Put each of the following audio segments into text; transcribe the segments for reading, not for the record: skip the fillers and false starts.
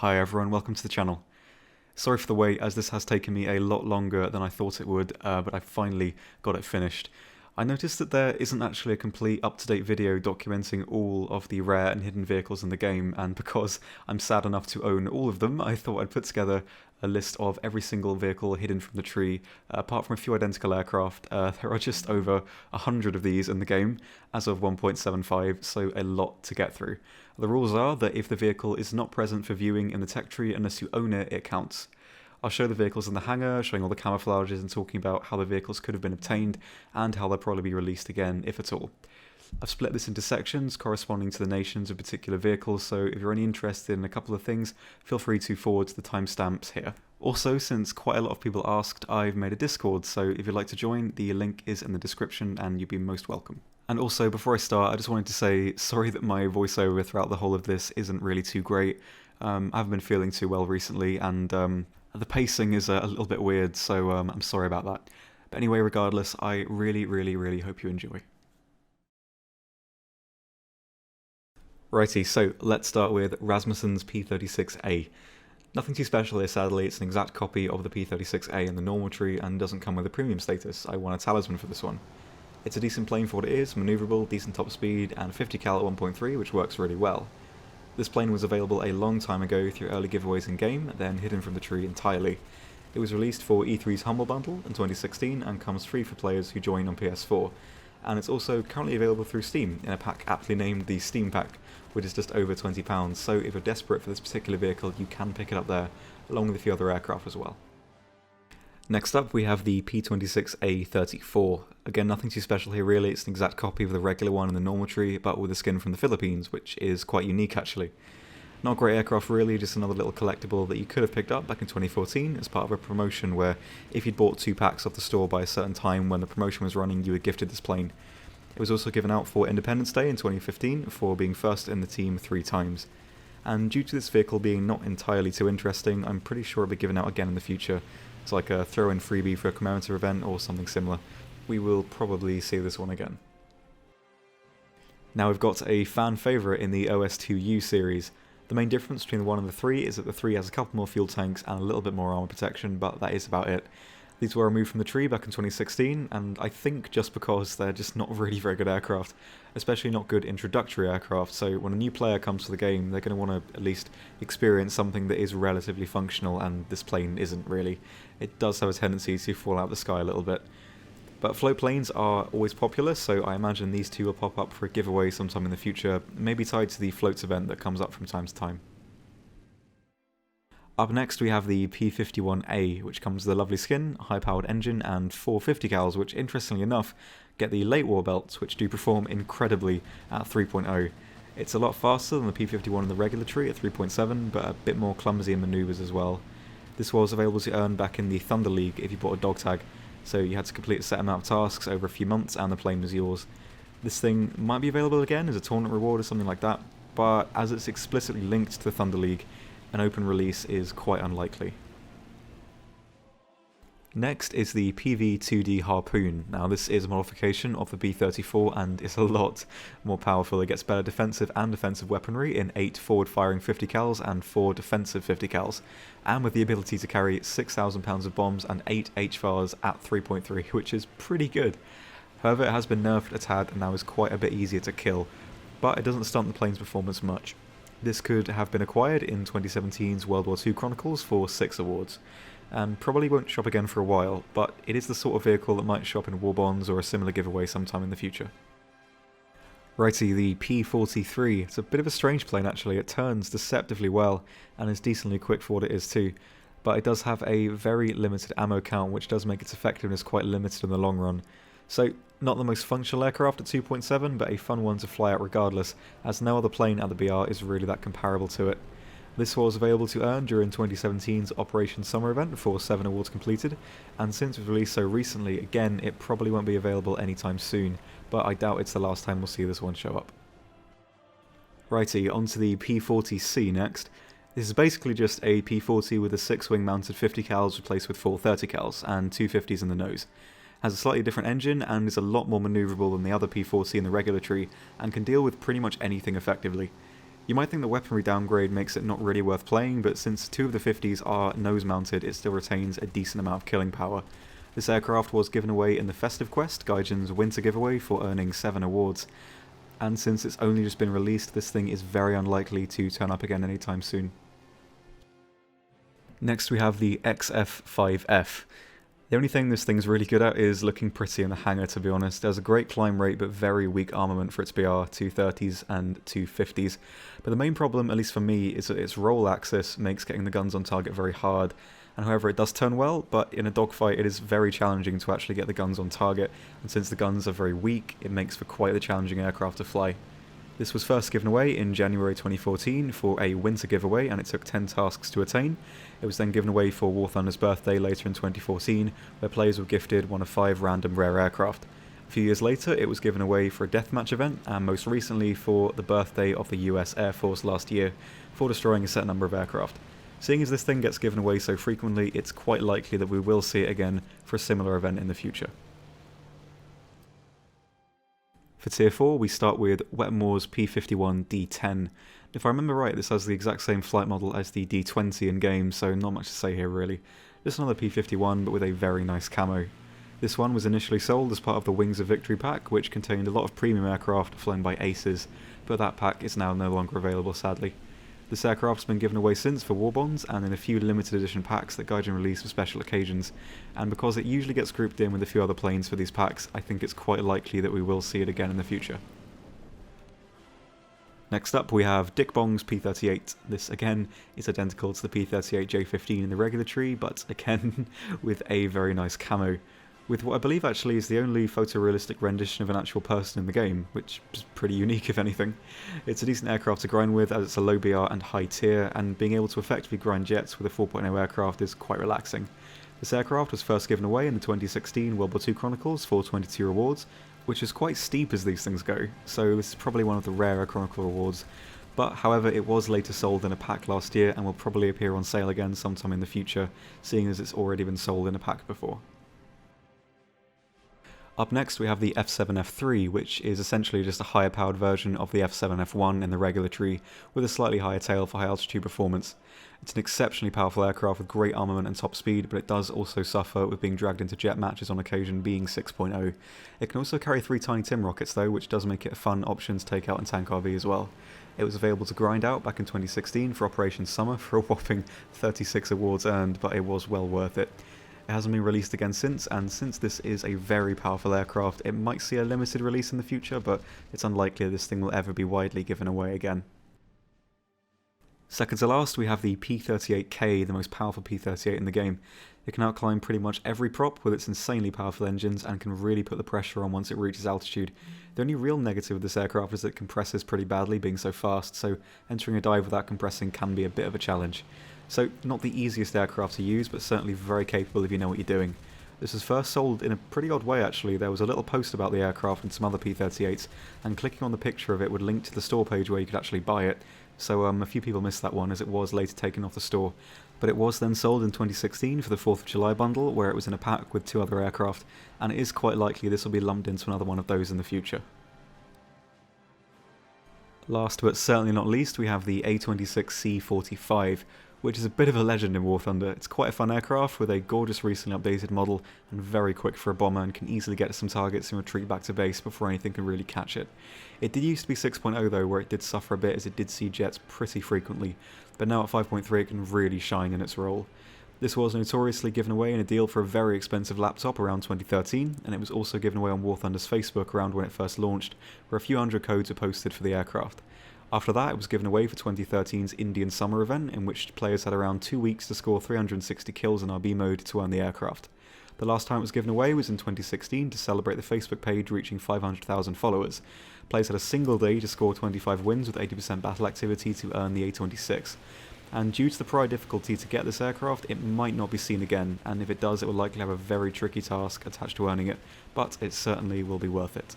Hi everyone, welcome to the channel. Sorry for the wait, as this has taken me a lot longer than I thought it would, but I finally got it finished. I noticed that there isn't actually a complete up-to-date video documenting all of the rare and hidden vehicles in the game, and because I'm sad enough to own all of them, I thought I'd put together a list of every single vehicle hidden from the tree. Apart from a few identical aircraft, there are just over 100 of these in the game as of 1.75, so a lot to get through. The rules are that if the vehicle is not present for viewing in the tech tree unless you own it, it counts. I'll show the vehicles in the hangar, showing all the camouflages and talking about how the vehicles could have been obtained and how they'll probably be released again, if at all. I've split this into sections corresponding to the nations of particular vehicles, so if you're only interested in a couple of things, feel free to forward to the timestamps here. Also, since quite a lot of people asked, I've made a Discord, so if you'd like to join, the link is in the description and you'd be most welcome. And also, before I start, I just wanted to say sorry that my voiceover throughout the whole of this isn't really too great. I haven't been feeling too well recently, and the pacing is a little bit weird, so I'm sorry about that. But anyway, regardless, I really hope you enjoy. Righty, so let's start with Rasmussen's P36A. Nothing too special here, sadly. It's an exact copy of the P36A in the normal tree and doesn't come with a premium status. I won a talisman for this one. It's a decent plane for what it is, manoeuvrable, decent top speed, and 50 cal at 1.3, which works really well. This plane was available a long time ago through early giveaways in-game, then hidden from the tree entirely. It was released for E3's Humble Bundle in 2016 and comes free for players who join on PS4. And it's also currently available through Steam in a pack aptly named the Steam Pack, which is just over £20, so if you're desperate for this particular vehicle, you can pick it up there, along with a few other aircraft as well. Next up we have the P26A34. Again, nothing too special here really, it's an exact copy of the regular one in the normal tree, but with a skin from the Philippines, which is quite unique actually. Not a great aircraft really, just another little collectible that you could have picked up back in 2014 as part of a promotion where if you'd bought 2 packs off the store by a certain time when the promotion was running, you were gifted this plane. It was also given out for Independence Day in 2015 for being first in the team 3 times. And due to this vehicle being not entirely too interesting, I'm pretty sure it'll be given out again in the future. It's like a throw-in freebie for a commemorative event or something similar. We will probably see this one again. Now we've got a fan favourite in the OS2U series. The main difference between the 1 and the 3 is that the 3 has a couple more fuel tanks and a little bit more armor protection, but that is about it. These were removed from the tree back in 2016, and I think just because they're just not really very good aircraft, especially not good introductory aircraft, so when a new player comes to the game, they're going to want to at least experience something that is relatively functional, and this plane isn't really. It does have a tendency to fall out of the sky a little bit. But float planes are always popular, so I imagine these 2 will pop up for a giveaway sometime in the future, maybe tied to the floats event that comes up from time to time. Up next we have the P51A, which comes with a lovely skin, high-powered engine, and 4 50 cals, which interestingly enough get the late war belts, which do perform incredibly at 3.0. It's a lot faster than the P51 in the regular tree at 3.7, but a bit more clumsy in manoeuvres as well. This was available to earn back in the Thunder League if you bought a dog tag, so you had to complete a set amount of tasks over a few months and the plane was yours. This thing might be available again as a tournament reward or something like that, but as it's explicitly linked to the Thunder League, an open release is quite unlikely. Next is the PV2D Harpoon. Now this is a modification of the B-34 and is a lot more powerful. It gets better defensive and offensive weaponry in 8 forward-firing 50 cals and 4 defensive 50 cals, and with the ability to carry 6,000 pounds of bombs and 8 HVARs at 3.3, which is pretty good. However, it has been nerfed a tad and now is quite a bit easier to kill, but it doesn't stunt the plane's performance much. This could have been acquired in 2017's World War II Chronicles for 6 awards, and probably won't shop again for a while, but it is the sort of vehicle that might shop in War Bonds or a similar giveaway sometime in the future. Righty, the P43. It's a bit of a strange plane actually. It turns deceptively well and is decently quick for what it is too, but it does have a very limited ammo count, which does make its effectiveness quite limited in the long run. So, not the most functional aircraft at 2.7, but a fun one to fly out regardless, as no other plane at the BR is really that comparable to it. This was available to earn during 2017's Operation Summer event for 7 awards completed, and since it was released so recently, again, it probably won't be available anytime soon, but I doubt it's the last time we'll see this one show up. Righty, onto the P40C next. This is basically just a P40 with a 6-wing mounted 50 cals replaced with 4 30 cals, and 2 50s in the nose. Has a slightly different engine and is a lot more manoeuvrable than the other P40 in the regular tree, and can deal with pretty much anything effectively. You might think the weaponry downgrade makes it not really worth playing, but since 2 of the 50s are nose-mounted, it still retains a decent amount of killing power. This aircraft was given away in the Festive Quest, Gaijin's winter giveaway, for earning 7 awards. And since it's only just been released, this thing is very unlikely to turn up again anytime soon. Next we have the XF5F. The only thing this thing's really good at is looking pretty in the hangar, to be honest. It has a great climb rate but very weak armament for its BR 230s and 250s. But the main problem, at least for me, is that its roll axis makes getting the guns on target very hard. And however, it does turn well, but in a dogfight it is very challenging to actually get the guns on target, and since the guns are very weak, it makes for quite the challenging aircraft to fly. This was first given away in January 2014 for a winter giveaway, and it took 10 tasks to attain. It was then given away for WarThunder's birthday later in 2014, where players were gifted one of 5 random rare aircraft. A few years later, it was given away for a deathmatch event, and most recently for the birthday of the US Air Force last year, for destroying a set number of aircraft. Seeing as this thing gets given away so frequently, it's quite likely that we will see it again for a similar event in the future. For Tier 4, we start with Wetmore's P51D10. If I remember right, this has the exact same flight model as the D20 in game, so not much to say here really. Just another P51, but with a very nice camo. This one was initially sold as part of the Wings of Victory pack, which contained a lot of premium aircraft flown by aces, but that pack is now no longer available, sadly. This aircraft's been given away since for war bonds and in a few limited edition packs that Gaijin release for special occasions, and because it usually gets grouped in with a few other planes for these packs, I think it's quite likely that we will see it again in the future. Next up we have Dick Bong's P38. This again is identical to the P38J15 in the regular tree, but again with a very nice camo. With what I believe actually is the only photorealistic rendition of an actual person in the game, which is pretty unique if anything. It's a decent aircraft to grind with as it's a low BR and high tier, and being able to effectively grind jets with a 4.0 aircraft is quite relaxing. This aircraft was first given away in the 2016 World War II Chronicles for 22 rewards, which is quite steep as these things go, so this is probably one of the rarer Chronicle rewards. But however, it was later sold in a pack last year and will probably appear on sale again sometime in the future, seeing as it's already been sold in a pack before. Up next we have the F7F3, which is essentially just a higher powered version of the F7F1 in the regular tree, with a slightly higher tail for high altitude performance. It's an exceptionally powerful aircraft with great armament and top speed, but it does also suffer with being dragged into jet matches on occasion, being 6.0. It can also carry 3 Tiny Tim rockets though, which does make it a fun option to take out in Tank RV as well. It was available to grind out back in 2016 for Operation Summer for a whopping 36 awards earned, but it was well worth it. It hasn't been released again since, and since this is a very powerful aircraft, it might see a limited release in the future, but it's unlikely this thing will ever be widely given away again. Second to last, we have the P38K, the most powerful P38 in the game. It can outclimb pretty much every prop with its insanely powerful engines and can really put the pressure on once it reaches altitude. The only real negative of this aircraft is that it compresses pretty badly, being so fast, so entering a dive without compressing can be a bit of a challenge. So, not the easiest aircraft to use, but certainly very capable if you know what you're doing. This was first sold in a pretty odd way actually. There was a little post about the aircraft and some other P38s, and clicking on the picture of it would link to the store page where you could actually buy it, so a few people missed that one as it was later taken off the store. But it was then sold in 2016 for the 4th of July bundle, where it was in a pack with 2 other aircraft, and it is quite likely this will be lumped into another one of those in the future. Last but certainly not least, we have the A26C45, which is a bit of a legend in War Thunder. It's quite a fun aircraft with a gorgeous recently updated model and very quick for a bomber and can easily get to some targets and retreat back to base before anything can really catch it. It did used to be 6.0 though, where it did suffer a bit as it did see jets pretty frequently, but now at 5.3 it can really shine in its role. This was notoriously given away in a deal for a very expensive laptop around 2013, and it was also given away on War Thunder's Facebook around when it first launched, where a few hundred codes were posted for the aircraft. After that, it was given away for 2013's Indian Summer event, in which players had around 2 weeks to score 360 kills in RB mode to earn the aircraft. The last time it was given away was in 2016 to celebrate the Facebook page reaching 500,000 followers. Players had a single day to score 25 wins with 80% battle activity to earn the A26. And due to the prior difficulty to get this aircraft, it might not be seen again, and if it does, it will likely have a very tricky task attached to earning it, but it certainly will be worth it.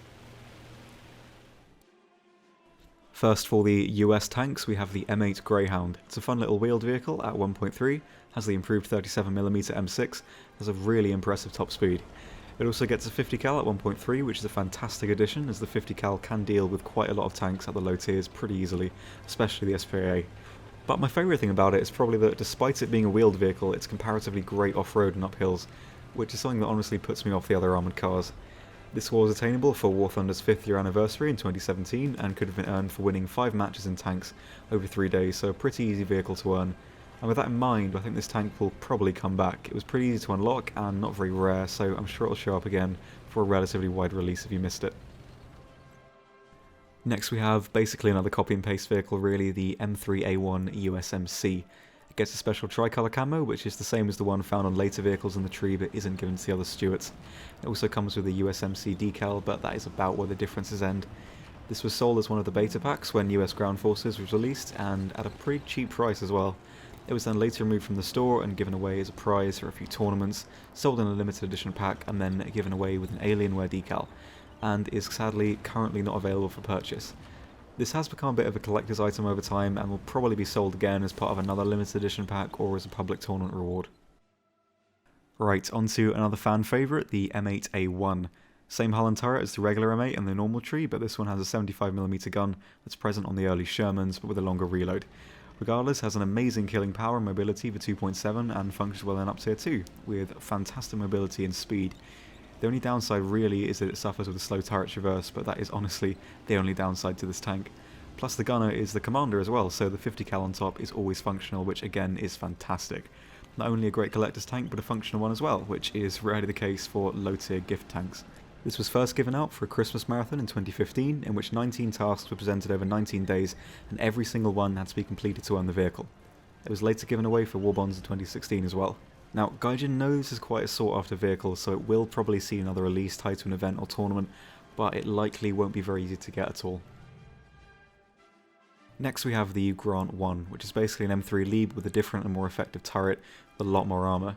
First, for the US tanks, we have the M8 Greyhound. It's a fun little wheeled vehicle at 1.3, has the improved 37mm M6, has a really impressive top speed. It also gets a 50 cal at 1.3, which is a fantastic addition, as the 50 cal can deal with quite a lot of tanks at the low tiers pretty easily, especially the SPA. But my favourite thing about it is probably that despite it being a wheeled vehicle, it's comparatively great off-road and up hills, which is something that honestly puts me off the other armoured cars. This was attainable for WarThunder's 5th year anniversary in 2017 and could have been earned for winning 5 matches in tanks over 3 days, so a pretty easy vehicle to earn. And with that in mind, I think this tank will probably come back. It was pretty easy to unlock and not very rare, so I'm sure it'll show up again for a relatively wide release if you missed it. Next we have basically another copy and paste vehicle really, the M3A1 USMC. It gets a special tricolour camo, which is the same as the one found on later vehicles in the tree but isn't given to the other Stuarts. It also comes with a USMC decal, but that is about where the differences end. This was sold as one of the beta packs when US Ground Forces was released, and at a pretty cheap price as well. It was then later removed from the store and given away as a prize for a few tournaments, sold in a limited edition pack, and then given away with an Alienware decal, and is sadly currently not available for purchase. This has become a bit of a collector's item over time and will probably be sold again as part of another limited edition pack or as a public tournament reward. Right, onto another fan favourite, the M8A1. Same hull and turret as the regular M8 and the normal tree, but this one has a 75mm gun that's present on the early Shermans but with a longer reload. Regardless, has an amazing killing power and mobility for 2.7 and functions well in up tier 2, with fantastic mobility and speed. The only downside really is that it suffers with a slow turret traverse, but that is honestly the only downside to this tank. Plus the gunner is the commander as well, so the 50 cal on top is always functional, which again is fantastic. Not only a great collector's tank, but a functional one as well, which is rarely the case for low tier gift tanks. This was first given out for a Christmas marathon in 2015, in which 19 tasks were presented over 19 days, and every single one had to be completed to earn the vehicle. It was later given away for War Bonds in 2016 as well. Now, Gaijin knows this is quite a sought after vehicle, so it will probably see another release tied to an event or tournament, but it likely won't be very easy to get at all. Next we have the Grant 1, which is basically an M3 Lieb with a different and more effective turret with a lot more armour.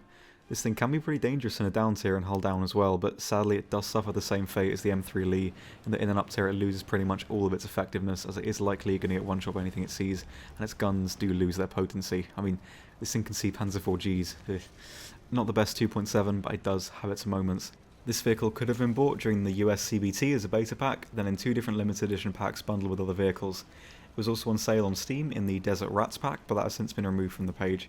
This thing can be pretty dangerous in a down tier and hull down as well, but sadly it does suffer the same fate as the M3 Lee, in that in an up tier it loses pretty much all of its effectiveness, as it is likely going to get one-shot by anything it sees, and its guns do lose their potency. I mean, this thing can see Panzer IV Gs. Not the best 2.7, but it does have its moments. This vehicle could have been bought during the US CBT as a beta pack, then in 2 different limited edition packs bundled with other vehicles. It was also on sale on Steam in the Desert Rats pack, but that has since been removed from the page.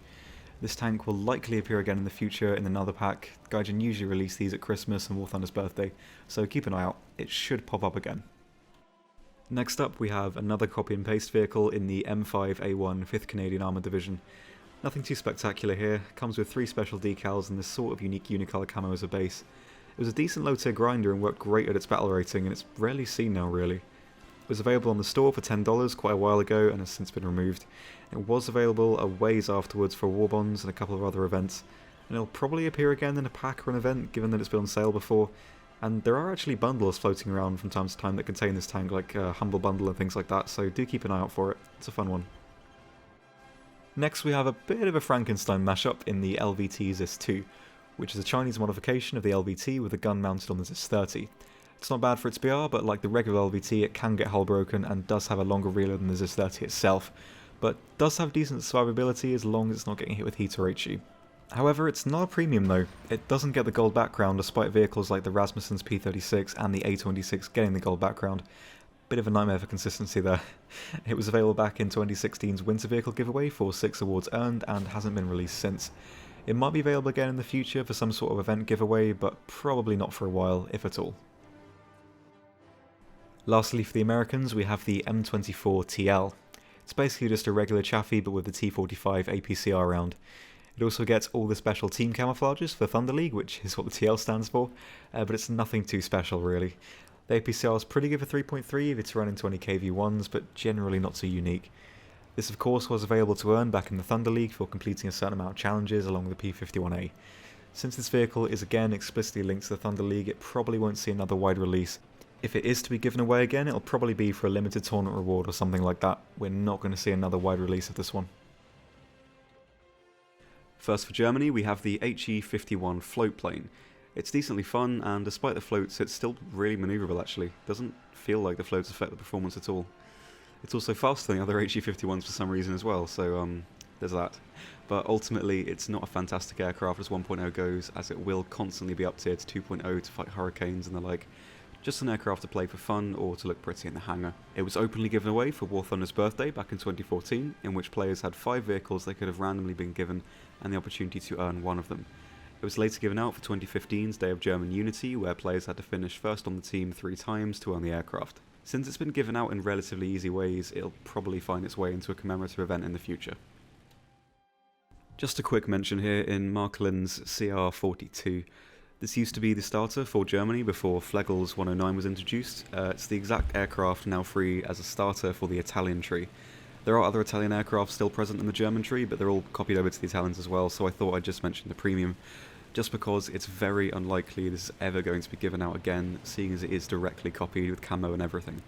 This tank will likely appear again in the future in another pack. Gaijin usually release these at Christmas and WarThunder's birthday, so keep an eye out, it should pop up again. Next up we have another copy and paste vehicle in the M5A1 5th Canadian Armoured Division. Nothing too spectacular here, comes with 3 special decals and this sort of unique unicolor camo as a base. It was a decent low tier grinder and worked great at its battle rating, and it's rarely seen now really. It was available on the store for $10 quite a while ago and has since been removed. It was available a ways afterwards for War Bonds and a couple of other events, and it'll probably appear again in a pack or an event given that it's been on sale before, and there are actually bundles floating around from time to time that contain this tank, like a Humble Bundle and things like that, so do keep an eye out for it, it's a fun one. Next we have a bit of a Frankenstein mashup in the LVT ZIS-2, which is a Chinese modification of the LVT with a gun mounted on the ZIS-30. It's not bad for its BR, but like the regular LVT it can get hull broken and does have a longer reload than the ZIS-30 itself, but does have decent survivability as long as it's not getting hit with heat or HE. However, it's not a premium though. It doesn't get the gold background despite vehicles like the Rasmussen's P36 and the A26 getting the gold background. Bit of a nightmare for consistency there. It was available back in 2016's Winter Vehicle giveaway for 6 awards earned and hasn't been released since. It might be available again in the future for some sort of event giveaway, but probably not for a while, if at all. Lastly, for the Americans, we have the M24 TL. It's basically just a regular Chaffee but with the T45 APCR round. It also gets all the special team camouflages for Thunder League, which is what the TL stands for, but it's nothing too special really. The APCR is pretty good for 3.3 if it's running 20 KV1s, but generally not too unique. This of course was available to earn back in the Thunder League for completing a certain amount of challenges along with the P51A. Since this vehicle is again explicitly linked to the Thunder League, it probably won't see another wide release. If it is to be given away again, it'll probably be for a limited tournament reward or something like that. We're not going to see another wide release of this one. First for Germany, we have the HE51 float plane. It's decently fun, and despite the floats, it's still really manoeuvrable actually. Doesn't feel like the floats affect the performance at all. It's also faster than the other HE51s for some reason as well, so there's that. But ultimately, it's not a fantastic aircraft as 1.0 goes, as it will constantly be uptiered to 2.0 to fight hurricanes and the like. Just an aircraft to play for fun or to look pretty in the hangar. It was openly given away for WarThunder's birthday back in 2014, in which players had 5 vehicles they could have randomly been given and the opportunity to earn one of them. It was later given out for 2015's Day of German Unity, where players had to finish first on the team 3 times to earn the aircraft. Since it's been given out in relatively easy ways, it'll probably find its way into a commemorative event in the future. Just a quick mention here in Markelin's CR42. This used to be the starter for Germany before Flegel's 109 was introduced. It's the exact aircraft now free as a starter for the Italian tree. There are other Italian aircraft still present in the German tree, but they're all copied over to the Italians as well, so I thought I'd just mention the premium, just because it's very unlikely this is ever going to be given out again, seeing as it is directly copied with camo and everything.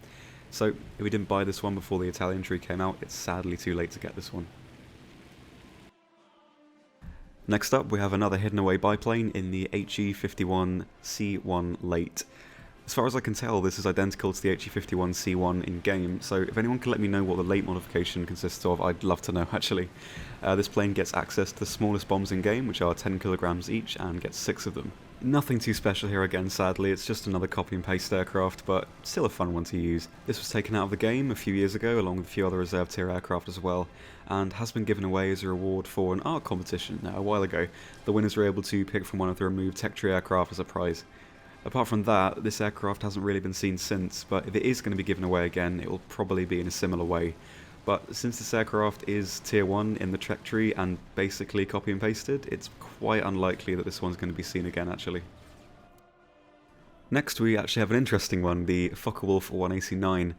So, if we didn't buy this one before the Italian tree came out, it's sadly too late to get this one. Next up, we have another hidden away biplane in the HE51C1 Late. As far as I can tell, this is identical to the HE51C1 in-game, so if anyone can let me know what the Late modification consists of, I'd love to know, actually. This plane gets access to the smallest bombs in-game, which are 10 kilograms each, and gets 6 of them. Nothing too special here again, sadly, it's just another copy and paste aircraft, but still a fun one to use. This was taken out of the game a few years ago, along with a few other reserve tier aircraft as well, and has been given away as a reward for an art competition a while ago. The winners were able to pick from one of the removed tech tree aircraft as a prize. Apart from that, this aircraft hasn't really been seen since, but if it is going to be given away again, it will probably be in a similar way. But since this aircraft is tier 1 in the tech tree and basically copy and pasted, it's quite unlikely that this one's going to be seen again, actually. Next we actually have an interesting one, the Focke-Wulf 189.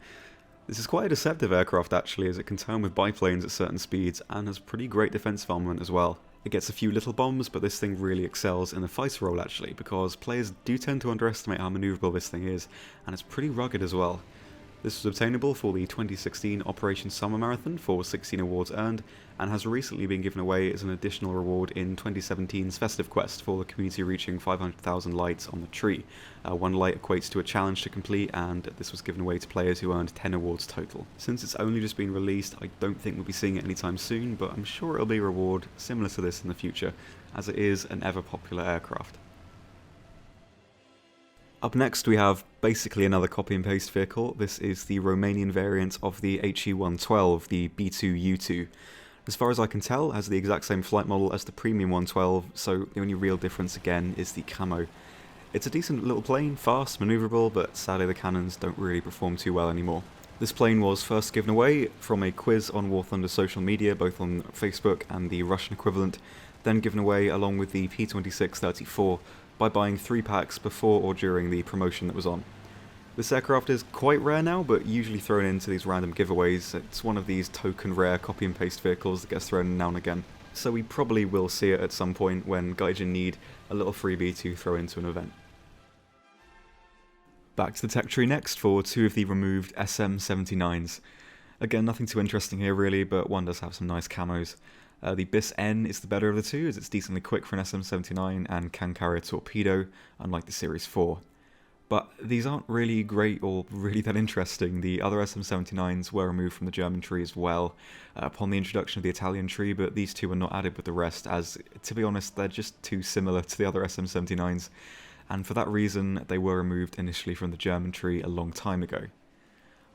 This is quite a deceptive aircraft actually, as it can turn with biplanes at certain speeds and has pretty great defensive armament as well. It gets a few little bombs, but this thing really excels in the fighter role actually, because players do tend to underestimate how manoeuvrable this thing is, and it's pretty rugged as well. This was obtainable for the 2016 Operation Summer Marathon for 16 awards earned, and has recently been given away as an additional reward in 2017's Festive Quest for the community reaching 500,000 lights on the tree. 1 light equates to a challenge to complete, and this was given away to players who earned 10 awards total. Since it's only just been released, I don't think we'll be seeing it anytime soon, but I'm sure it'll be a reward similar to this in the future, as it is an ever popular aircraft. Up next we have basically another copy and paste vehicle. This is the Romanian variant of the HE112, the B2U2. As far as I can tell, it has the exact same flight model as the premium 112, so the only real difference again is the camo. It's a decent little plane, fast, manoeuvrable, but sadly the cannons don't really perform too well anymore. This plane was first given away from a quiz on WarThunder social media, both on Facebook and the Russian equivalent, then given away along with the P2634, by buying 3 packs before or during the promotion that was on. This aircraft is quite rare now, but usually thrown into these random giveaways. It's one of these token rare copy and paste vehicles that gets thrown now and again, so we probably will see it at some point when Gaijin need a little freebie to throw into an event. Back to the tech tree next for 2 of the removed SM79s. Again, nothing too interesting here really, but one does have some nice camos. The BIS N is the better of the two, as it's decently quick for an SM79 and can carry a torpedo, unlike the Series 4. But these aren't really great or really that interesting. The other SM79s were removed from the German tree as well upon the introduction of the Italian tree, but these two were not added with the rest, as, to be honest, they're just too similar to the other SM79s, and for that reason they were removed initially from the German tree a long time ago.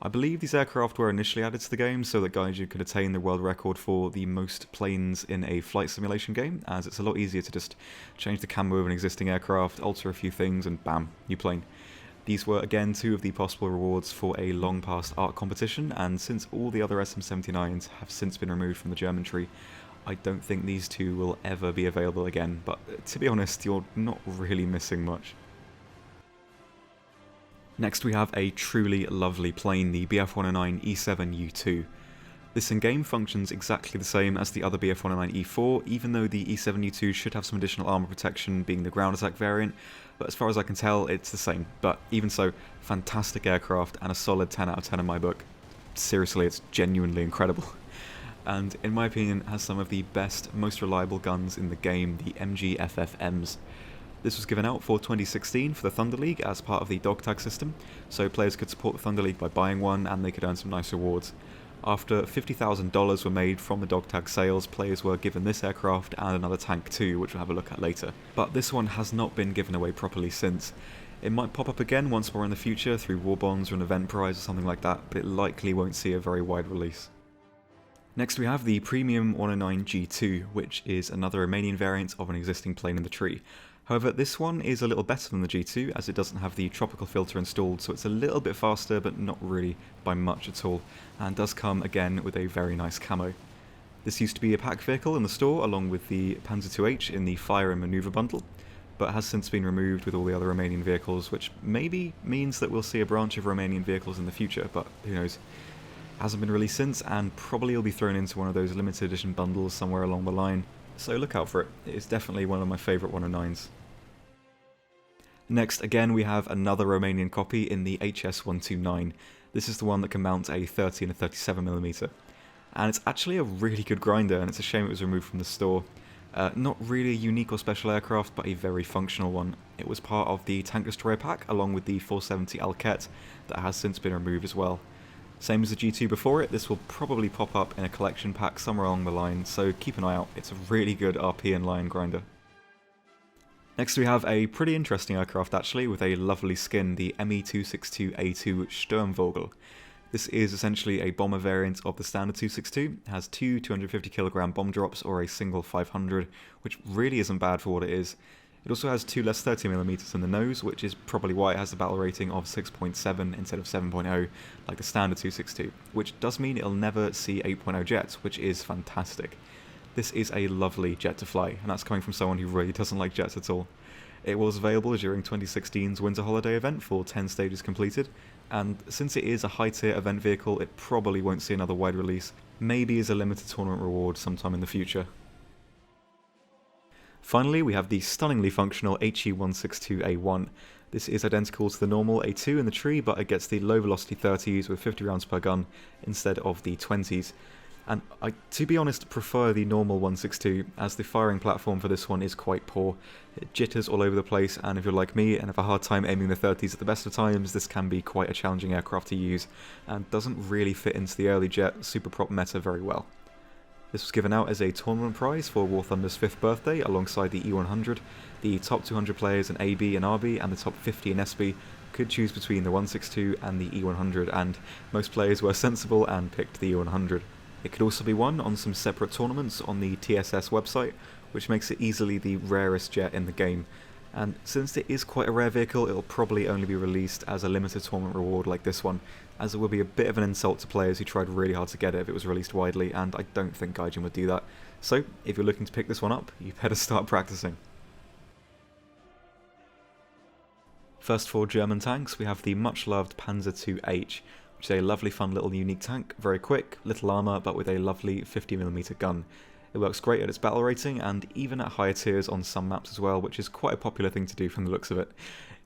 I believe these aircraft were initially added to the game so that Gaiju could attain the world record for the most planes in a flight simulation game, as it's a lot easier to just change the camo of an existing aircraft, alter a few things, and bam, new plane. These were again 2 of the possible rewards for a long past art competition, and since all the other SM79s have since been removed from the German tree, I don't think these 2 will ever be available again, but to be honest, you're not really missing much. Next we have a truly lovely plane, the BF109 E7U2. This in-game functions exactly the same as the other BF109 E4, even though the E7U2 should have some additional armor protection being the ground attack variant, but as far as I can tell it's the same. But even so, fantastic aircraft and a solid 10 out of 10 in my book. Seriously, it's genuinely incredible. And in my opinion has some of the best, most reliable guns in the game, the MG-FFMs. This was given out for 2016 for the Thunder League as part of the dog tag system, so players could support the Thunder League by buying one and they could earn some nice rewards. After $50,000 were made from the dog tag sales, players were given this aircraft and another tank too, which we'll have a look at later. But this one has not been given away properly since. It might pop up again once more in the future through war bonds or an event prize or something like that, but it likely won't see a very wide release. Next we have the Premium 109 G2, which is another Romanian variant of an existing plane in the tree. However, this one is a little better than the G2 as it doesn't have the tropical filter installed, so it's a little bit faster but not really by much at all, and does come again with a very nice camo. This used to be a pack vehicle in the store along with the Panzer IIH in the Fire and Manoeuvre bundle, but has since been removed with all the other Romanian vehicles, which maybe means that we'll see a branch of Romanian vehicles in the future, but who knows. Hasn't been released since, and probably will be thrown into one of those limited edition bundles somewhere along the line, so look out for it. It is definitely one of my favourite 109s. Next, again, we have another Romanian copy in the HS129. This is the one that can mount a 30 and a 37mm, and it's actually a really good grinder, and it's a shame it was removed from the store. Not really a unique or special aircraft, but a very functional one. It was part of the Tank Destroyer pack, along with the 470 that has since been removed as well. Same as the G2 before it, this will probably pop up in a collection pack somewhere along the line, so keep an eye out. It's a really good RP and line grinder. Next we have a pretty interesting aircraft actually, with a lovely skin, the Me262A2 Sturmvogel. This is essentially a bomber variant of the standard 262, it has two 250kg bomb drops or a single 500, which really isn't bad for what it is. It also has two less 30mm in the nose, which is probably why it has a battle rating of 6.7 instead of 7.0, like the standard 262, which does mean it'll never see 8.0 jets, which is fantastic. This is a lovely jet to fly, and that's coming from someone who really doesn't like jets at all. It was available during 2016's Winter Holiday event for 10 stages completed, and since it is a high-tier event vehicle, it probably won't see another wide release, maybe as a limited tournament reward sometime in the future. Finally, we have the stunningly functional HE162A1. This is identical to the normal A2 in the tree, but it gets the low velocity 30s with 50 rounds per gun instead of the 20s. And I, to be honest, prefer the normal 162, as the firing platform for this one is quite poor. It jitters all over the place, and if you're like me and have a hard time aiming the 30s at the best of times, this can be quite a challenging aircraft to use, and doesn't really fit into the early jet superprop meta very well. This was given out as a tournament prize for WarThunder's 5th birthday alongside the E100. The top 200 players in AB and RB and the top 50 in SB could choose between the 162 and the E100, and most players were sensible and picked the E100. It could also be won on some separate tournaments on the TSS website, which makes it easily the rarest jet in the game. And since it is quite a rare vehicle, it'll probably only be released as a limited tournament reward like this one, as it would be a bit of an insult to players who tried really hard to get it if it was released widely, and I don't think Gaijin would do that. So, if you're looking to pick this one up, you better start practicing. First for German tanks, we have the much loved Panzer IIH, which is a lovely fun little unique tank, very quick, little armour, but with a lovely 50mm gun. It works great at its battle rating, and even at higher tiers on some maps as well, which is quite a popular thing to do from the looks of it.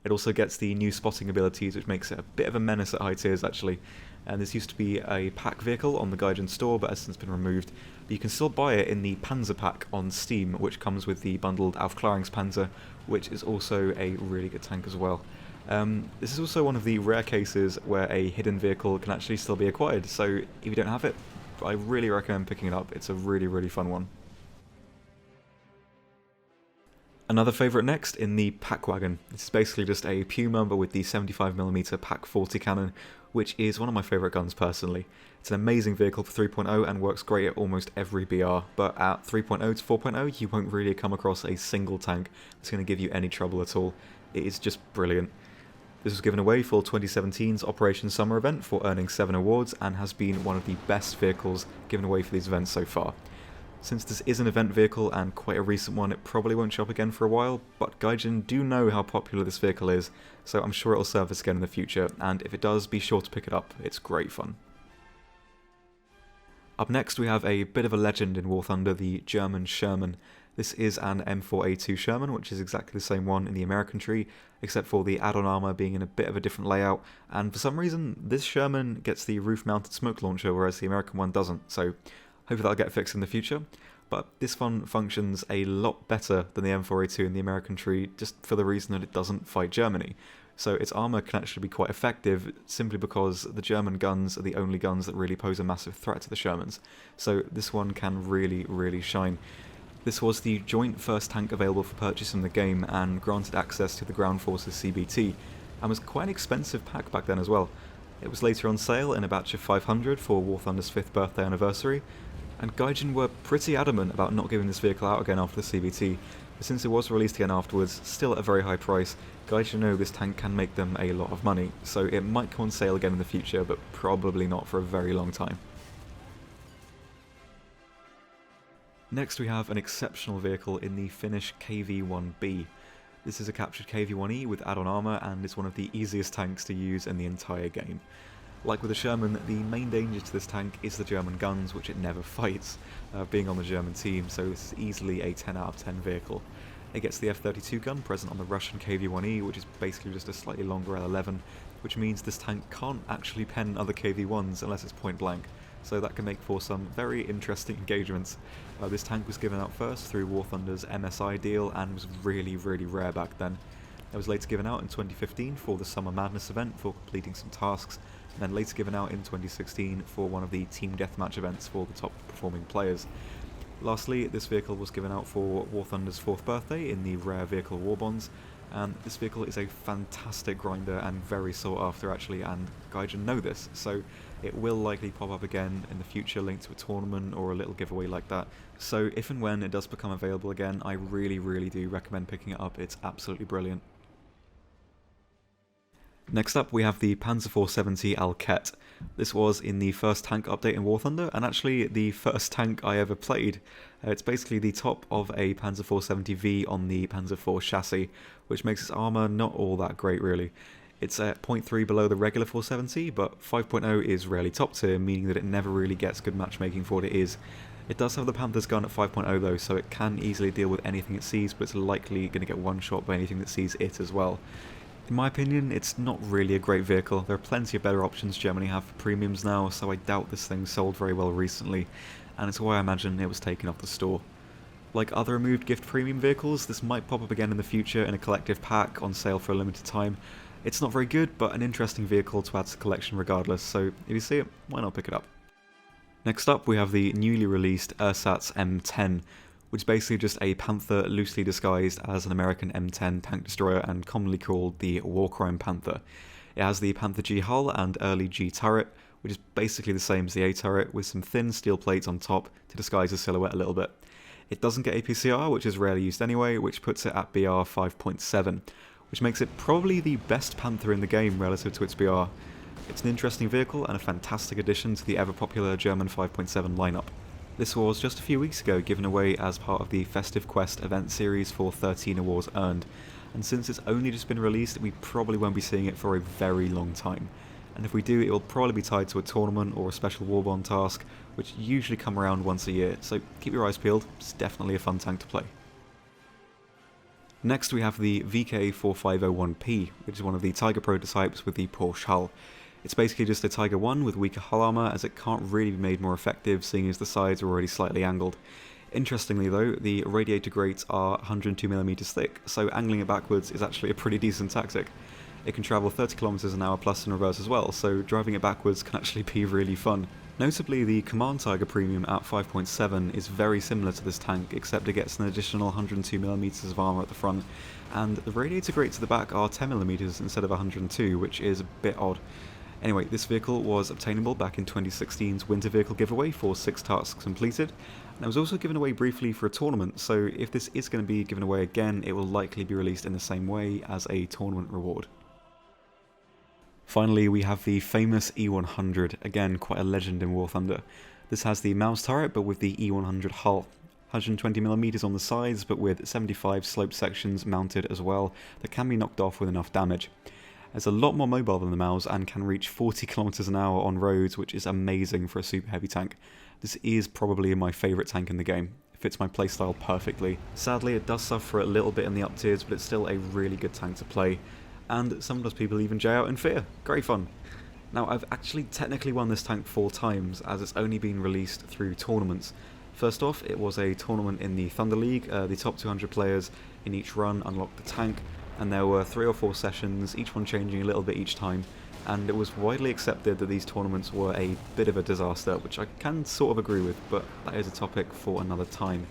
It also gets the new spotting abilities, which makes it a bit of a menace at high tiers actually. And this used to be a pack vehicle on the Gaijin store, but has since been removed. But you can still buy it in the Panzer pack on Steam, which comes with the bundled Aufklärungspanzer, which is also a really good tank as well. This is also one of the rare cases where a hidden vehicle can actually still be acquired, so if you don't have it, I really recommend picking it up. It's a really fun one. Another favourite next in the Pack Wagon. This is basically just a Puma but with the 75mm Pack 40 cannon, which is one of my favourite guns personally. It's an amazing vehicle for 3.0 and works great at almost every BR, but at 3.0 to 4.0 you won't really come across a single tank that's going to give you any trouble at all. It is just brilliant. This was given away for 2017's Operation Summer event for earning 7 awards and has been one of the best vehicles given away for these events so far. Since this is an event vehicle and quite a recent one, it probably won't show up again for a while, but Gaijin do know how popular this vehicle is, so I'm sure it'll surface again in the future, and if it does, be sure to pick it up. It's great fun. Up next we have a bit of a legend in WarThunder, the German Sherman. This is an M4A2 Sherman, which is exactly the same one in the American tree, except for the add-on armour being in a bit of a different layout, and for some reason this Sherman gets the roof-mounted smoke launcher, whereas the American one doesn't, so hopefully that'll get fixed in the future. But this one functions a lot better than the M4A2 in the American tree, just for the reason that it doesn't fight Germany. so its armour can actually be quite effective simply because the German guns are the only guns that really pose a massive threat to the Shermans, so this one can really shine. This was the joint first tank available for purchase in the game and granted access to the Ground Forces CBT, and was quite an expensive pack back then as well. It was later on sale in a batch of 500 for WarThunder's 5th birthday anniversary, and Gaijin were pretty adamant about not giving this vehicle out again after the CBT, but since it was released again afterwards, still at a very high price, Gaijin know this tank can make them a lot of money, so it might come on sale again in the future, but probably not for a very long time. Next we have an exceptional vehicle in the Finnish KV-1B. This is a captured KV-1E with add-on armour and is one of the easiest tanks to use in the entire game. Like with the Sherman, the main danger to this tank is the German guns, which it never fights, being on the German team, so this is easily a 10 out of 10 vehicle. It gets the F-32 gun present on the Russian KV-1E, which is basically just a slightly longer L11, which means this tank can't actually pen other KV-1s unless it's point blank, so that can make for some very interesting engagements. This tank was given out first through WarThunder's MSI deal and was really rare back then. It was later given out in 2015 for the Summer Madness event for completing some tasks, and then later given out in 2016 for one of the Team Deathmatch events for the top performing players. Lastly, this vehicle was given out for WarThunder's 4th birthday in the Rare Vehicle War Bonds, and this vehicle is a fantastic grinder and very sought after actually, and Gaijin know this, so it will likely pop up again in the future linked to a tournament or a little giveaway like that. So if and when it does become available again, I really do recommend picking it up. It's absolutely brilliant. Next up we have the Badlaz0rcat. This was in the first tank update in WarThunder, and actually the first tank I ever played. It's basically the top of a Panzer 470V on the Panzer IV chassis, which makes its armour not all that great really. It's at 0.3 below the regular 470, but 5.0 is rarely top tier, meaning that it never really gets good matchmaking for what it is. It does have the Panther's gun at 5.0 though, so it can easily deal with anything it sees, but it's likely going to get one shot by anything that sees it as well. In my opinion, it's not really a great vehicle. There are plenty of better options Germany have for premiums now, so I doubt this thing sold very well recently, and it's why I imagine it was taken off the store. Like other removed gift premium vehicles, this might pop up again in the future in a collective pack on sale for a limited time. It's not very good, but an interesting vehicle to add to the collection regardless, so if you see it, why not pick it up? Next up we have the newly released Ersatz M10, which is basically just a Panther loosely disguised as an American M10 tank destroyer and commonly called the War Crime Panther. It has the Panther G hull and early G turret, which is basically the same as the A turret with some thin steel plates on top to disguise the silhouette a little bit. It doesn't get APCR, which is rarely used anyway, which puts it at BR 5.7, which makes it probably the best Panther in the game relative to its BR. It's an interesting vehicle and a fantastic addition to the ever-popular German 5.7 lineup. This was just a few weeks ago given away as part of the Festive Quest event series for 13 awards earned, and since it's only just been released, we probably won't be seeing it for a very long time. And if we do, it will probably be tied to a tournament or a special Warbond task, which usually come around once a year, so keep your eyes peeled. It's definitely a fun tank to play. Next we have the VK4501P, which is one of the Tiger prototypes with the Porsche hull. It's basically just a Tiger 1 with weaker hull armour, as it can't really be made more effective seeing as the sides are already slightly angled. Interestingly though, the radiator grates are 102mm thick, so angling it backwards is actually a pretty decent tactic. It can travel 30 km an hour plus in reverse as well, so driving it backwards can actually be really fun. Notably, the Command Tiger Premium at 5.7 is very similar to this tank, except it gets an additional 102mm of armour at the front, and the radiator grates at the back are 10mm instead of 102, which is a bit odd. Anyway, this vehicle was obtainable back in 2016's Winter Vehicle giveaway for 6 tasks completed, and it was also given away briefly for a tournament, so if this is going to be given away again, it will likely be released in the same way as a tournament reward. Finally, we have the famous E100, again quite a legend in WarThunder. This has the Mouse turret, but with the E100 hull. 120mm on the sides, but with 75 slope sections mounted as well, that can be knocked off with enough damage. It's a lot more mobile than the Mouse and can reach 40 km an hour on roads, which is amazing for a super heavy tank. This is probably my favourite tank in the game. It fits my playstyle perfectly. Sadly, it does suffer a little bit in the up tiers, but it's still a really good tank to play. And sometimes people even J out in fear. Great fun. Now, I've actually technically won this tank 4 times, as it's only been released through tournaments. First off, it was a tournament in the Thunder League. The top 200 players in each run unlocked the tank. and there were 3 or 4 sessions, each one changing a little bit each time, and it was widely accepted that these tournaments were a bit of a disaster, which I can sort of agree with, but that is a topic for another time.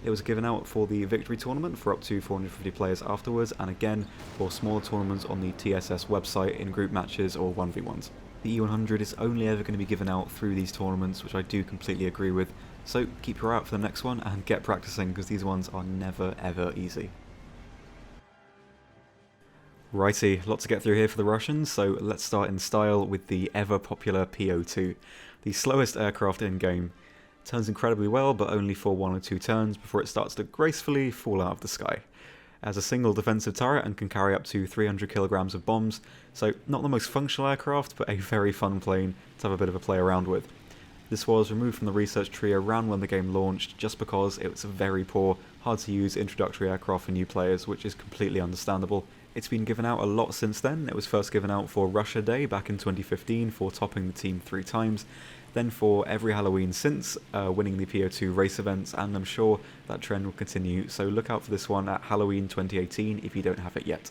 It was given out for the Victory tournament for up to 450 players afterwards, and again for smaller tournaments on the TSS website in group matches or 1v1s. The E100 is only ever going to be given out through these tournaments, which I do completely agree with, so keep your eye out for the next one and get practicing, because these ones are never ever easy. Righty, lots to get through here for the Russians, so let's start in style with the ever popular PO2, the slowest aircraft in game. It turns incredibly well, but only for 1 or 2 turns before it starts to gracefully fall out of the sky. It has a single defensive turret and can carry up to 300 kilograms of bombs, so not the most functional aircraft, but a very fun plane to have a bit of a play around with. This was removed from the research tree around when the game launched, just because it was a very poor, hard to use introductory aircraft for new players, which is completely understandable. It's been given out a lot since then. It was first given out for Russia Day back in 2015 for topping the team 3 times, then for every Halloween since, winning the PO2 race events, and I'm sure that trend will continue, so look out for this one at Halloween 2018 if you don't have it yet.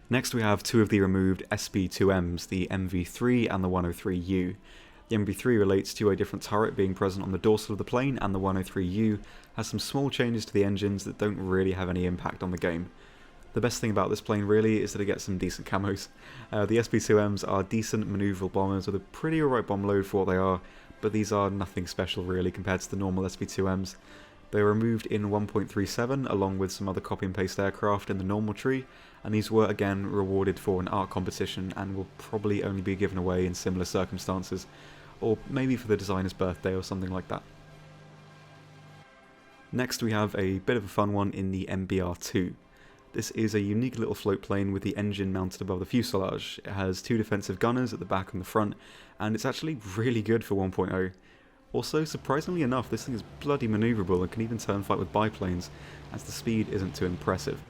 Next we have 2 of the removed SB2Ms, the MV3 and the 103U. The MV3 relates to a different turret being present on the dorsal of the plane, and the 103U has some small changes to the engines that don't really have any impact on the game. The best thing about this plane really is that it gets some decent camos. The SB2Ms are decent manoeuvrable bombers with a pretty alright bomb load for what they are, but these are nothing special really compared to the normal SB2Ms. They were removed in 1.37 along with some other copy and paste aircraft in the normal tree, and these were again rewarded for an art competition and will probably only be given away in similar circumstances, or maybe for the designer's birthday or something like that. Next we have a bit of a fun one in the MBR2. This is a unique little float plane with the engine mounted above the fuselage. It has 2 defensive gunners at the back and the front, and it's actually really good for 1.0. Also, surprisingly enough, this thing is bloody manoeuvrable and can even turn fight with biplanes, as the speed isn't too impressive.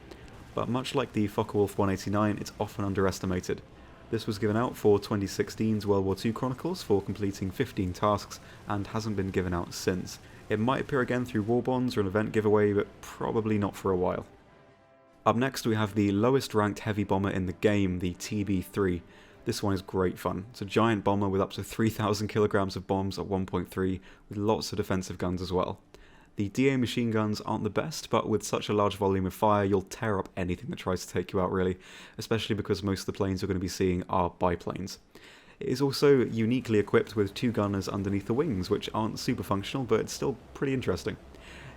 But much like the Focke-Wulf 189, it's often underestimated. This was given out for 2016's World War II Chronicles for completing 15 tasks, and hasn't been given out since. It might appear again through war bonds or an event giveaway, but probably not for a while. Up next we have the lowest ranked heavy bomber in the game, the TB3. This one is great fun. It's a giant bomber with up to 3,000 kilograms of bombs at 1.3, with lots of defensive guns as well. The DA machine guns aren't the best, but with such a large volume of fire you'll tear up anything that tries to take you out really, especially because most of the planes you're going to be seeing are biplanes. It is also uniquely equipped with 2 gunners underneath the wings, which aren't super functional, but it's still pretty interesting.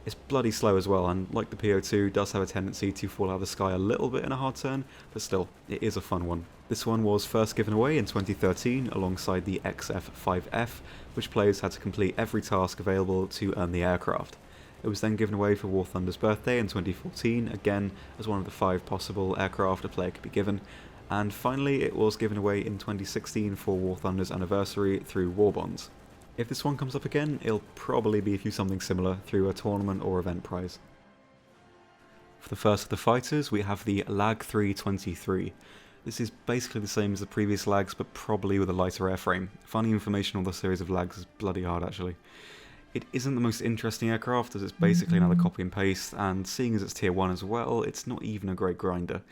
It's bloody slow as well, and like the PO2, does have a tendency to fall out of the sky a little bit in a hard turn, but still, it is a fun one. This one was first given away in 2013 alongside the XF5F, which players had to complete every task available to earn the aircraft. It was then given away for WarThunder's birthday in 2014, again as one of the 5 possible aircraft a player could be given, and finally it was given away in 2016 for WarThunder's anniversary through War Bonds. If this one comes up again, it'll probably be through something similar, through a tournament or event prize. For the first of the fighters, we have the LAG-323. This is basically the same as the previous LAGs, but probably with a lighter airframe. Finding information on the series of LAGs is bloody hard actually. It isn't the most interesting aircraft, as it's basically another copy and paste, and seeing as it's tier 1 as well, it's not even a great grinder.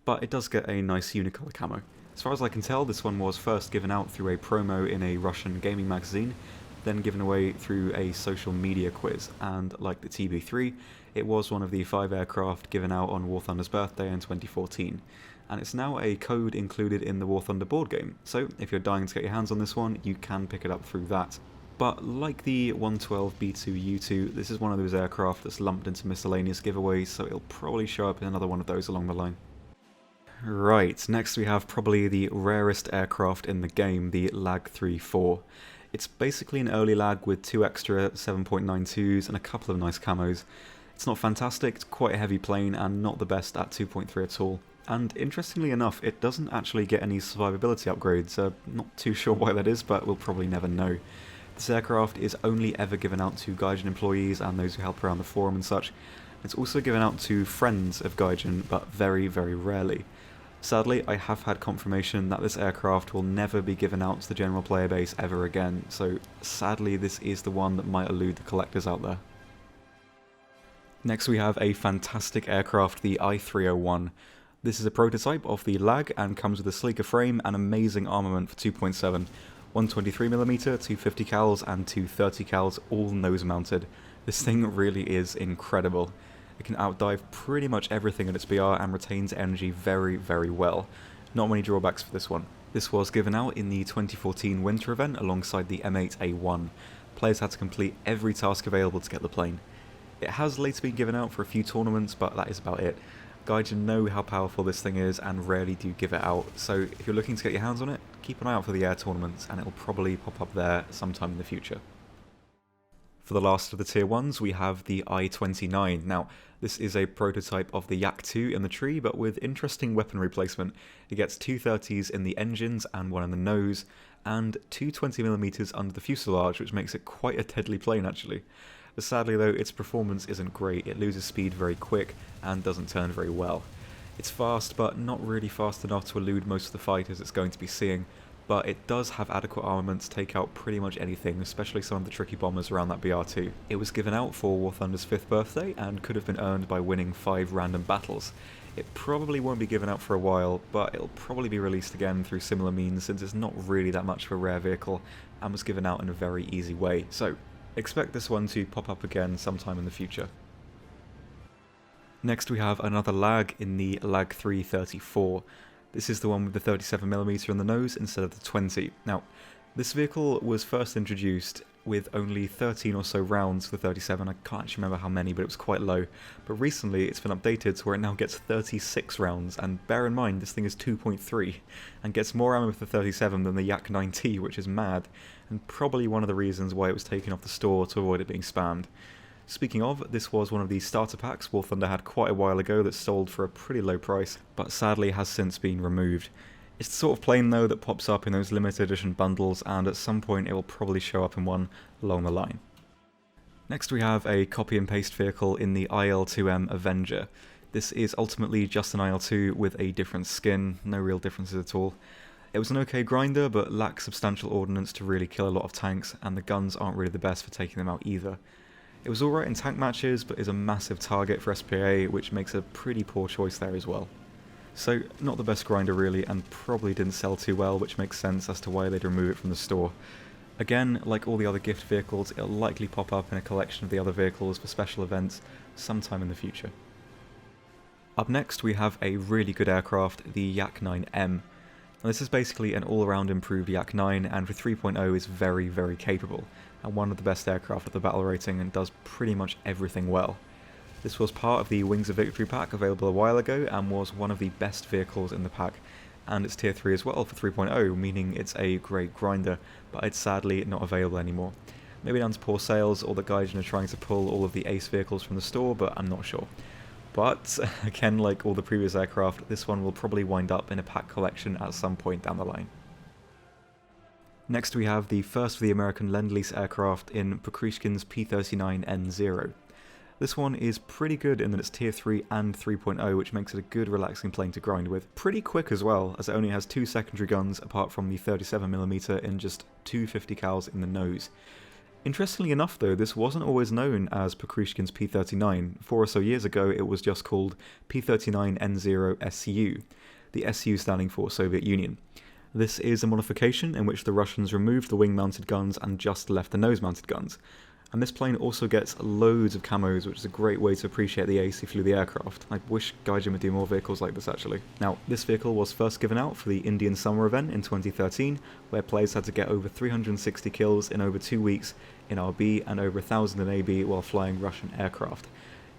But it does get a nice unicolor camo. As far as I can tell, this one was first given out through a promo in a Russian gaming magazine, then given away through a social media quiz, and like the TB3, it was one of the 5 aircraft given out on WarThunder's birthday in 2014, and it's now a code included in the WarThunder board game, so if you're dying to get your hands on this one, you can pick it up through that. But like the 112B2U2, this is one of those aircraft that's lumped into miscellaneous giveaways, so it'll probably show up in another one of those along the line. Right, next we have probably the rarest aircraft in the game, the LAG-3-4. It's basically an early LAG with 2 extra 7.92s and a couple of nice camos. It's not fantastic, it's quite a heavy plane and not the best at 2.3 at all. And interestingly enough, it doesn't actually get any survivability upgrades. Not too sure why that is, but we'll probably never know. This aircraft is only ever given out to Gaijin employees and those who help around the forum and such. It's also given out to friends of Gaijin, but very, very rarely. Sadly, I have had confirmation that this aircraft will never be given out to the general player base ever again, so sadly this is the one that might elude the collectors out there. Next we have a fantastic aircraft, the I-301. This is a prototype of the LAG and comes with a sleeker frame and amazing armament for 2.7, 123mm, 250 cals and 230 cals, all nose mounted. This thing really is incredible. It can outdive pretty much everything in its BR and retains energy very, very well. Not many drawbacks for this one. This was given out in the 2014 winter event alongside the M8A1. Players had to complete every task available to get the plane. It has later been given out for a few tournaments, but that is about it. Guides know how powerful this thing is and rarely do give it out, so if you're looking to get your hands on it, keep an eye out for the air tournaments and it'll probably pop up there sometime in the future. For the last of the tier 1s, we have the I-29. Now, this is a prototype of the Yak-2 in the tree, but with interesting weaponry placement. It gets two 30s in the engines and one in the nose, and two 20mm under the fuselage, which makes it quite a deadly plane actually. But sadly though, its performance isn't great. It loses speed very quick and doesn't turn very well. It's fast, but not really fast enough to elude most of the fighters it's going to be seeing, but it does have adequate armament to take out pretty much anything, especially some of the tricky bombers around that BR2. It was given out for WarThunder's 5th birthday and could have been earned by winning 5 random battles. It probably won't be given out for a while, but it'll probably be released again through similar means since it's not really that much of a rare vehicle and was given out in a very easy way, so expect this one to pop up again sometime in the future. Next we have another LAG in the LAG-334. This is the one with the 37mm in the nose instead of the 20. Now, this vehicle was first introduced with only 13 or so rounds for the 37, I can't actually remember how many, but it was quite low. But recently it's been updated to where it now gets 36 rounds, and bear in mind this thing is 2.3, and gets more ammo with the 37 than the Yak-9T, which is mad, and probably one of the reasons why it was taken off the store to avoid it being spammed. Speaking of, this was one of the starter packs WarThunder had quite a while ago that sold for a pretty low price, but sadly has since been removed. It's the sort of plane though that pops up in those limited edition bundles, and at some point it will probably show up in one along the line. Next we have a copy and paste vehicle in the IL-2M Avenger. This is ultimately just an IL-2 with a different skin, no real differences at all. It was an okay grinder, but lacks substantial ordnance to really kill a lot of tanks, and the guns aren't really the best for taking them out either. It was alright in tank matches, but is a massive target for SPA, which makes a pretty poor choice there as well. So, not the best grinder really, and probably didn't sell too well, which makes sense as to why they'd remove it from the store. Again, like all the other gift vehicles, it'll likely pop up in a collection of the other vehicles for special events sometime in the future. Up next we have a really good aircraft, the Yak-9M. Now, this is basically an all-around improved Yak-9, and for 3.0 is very, very capable, and one of the best aircraft at the battle rating and does pretty much everything well. This was part of the Wings of Victory pack available a while ago and was one of the best vehicles in the pack, and it's tier 3 as well for 3.0, meaning it's a great grinder, but it's sadly not available anymore. Maybe down to poor sales or that Gaijin are trying to pull all of the ace vehicles from the store, but I'm not sure. But, again, like all the previous aircraft, this one will probably wind up in a pack collection at some point down the line. Next we have the first of the American Lend-Lease aircraft in Pokrishkin's P-39N0. This one is pretty good in that it's tier 3 and 3.0, which makes it a good relaxing plane to grind with. Pretty quick as well, as it only has 2 secondary guns apart from the 37mm and just 2 50 cals in the nose. Interestingly enough though, this wasn't always known as Pokrishkin's P-39. 4 or so years ago it was just called P-39N0 SU, the SU standing for Soviet Union. This is a modification in which the Russians removed the wing-mounted guns and just left the nose-mounted guns. And this plane also gets loads of camos, which is a great way to appreciate the ace who flew the aircraft. I wish Gaijin would do more vehicles like this actually. Now, this vehicle was first given out for the Indian Summer event in 2013, where players had to get over 360 kills in over 2 weeks in RB and over 1,000 in AB while flying Russian aircraft.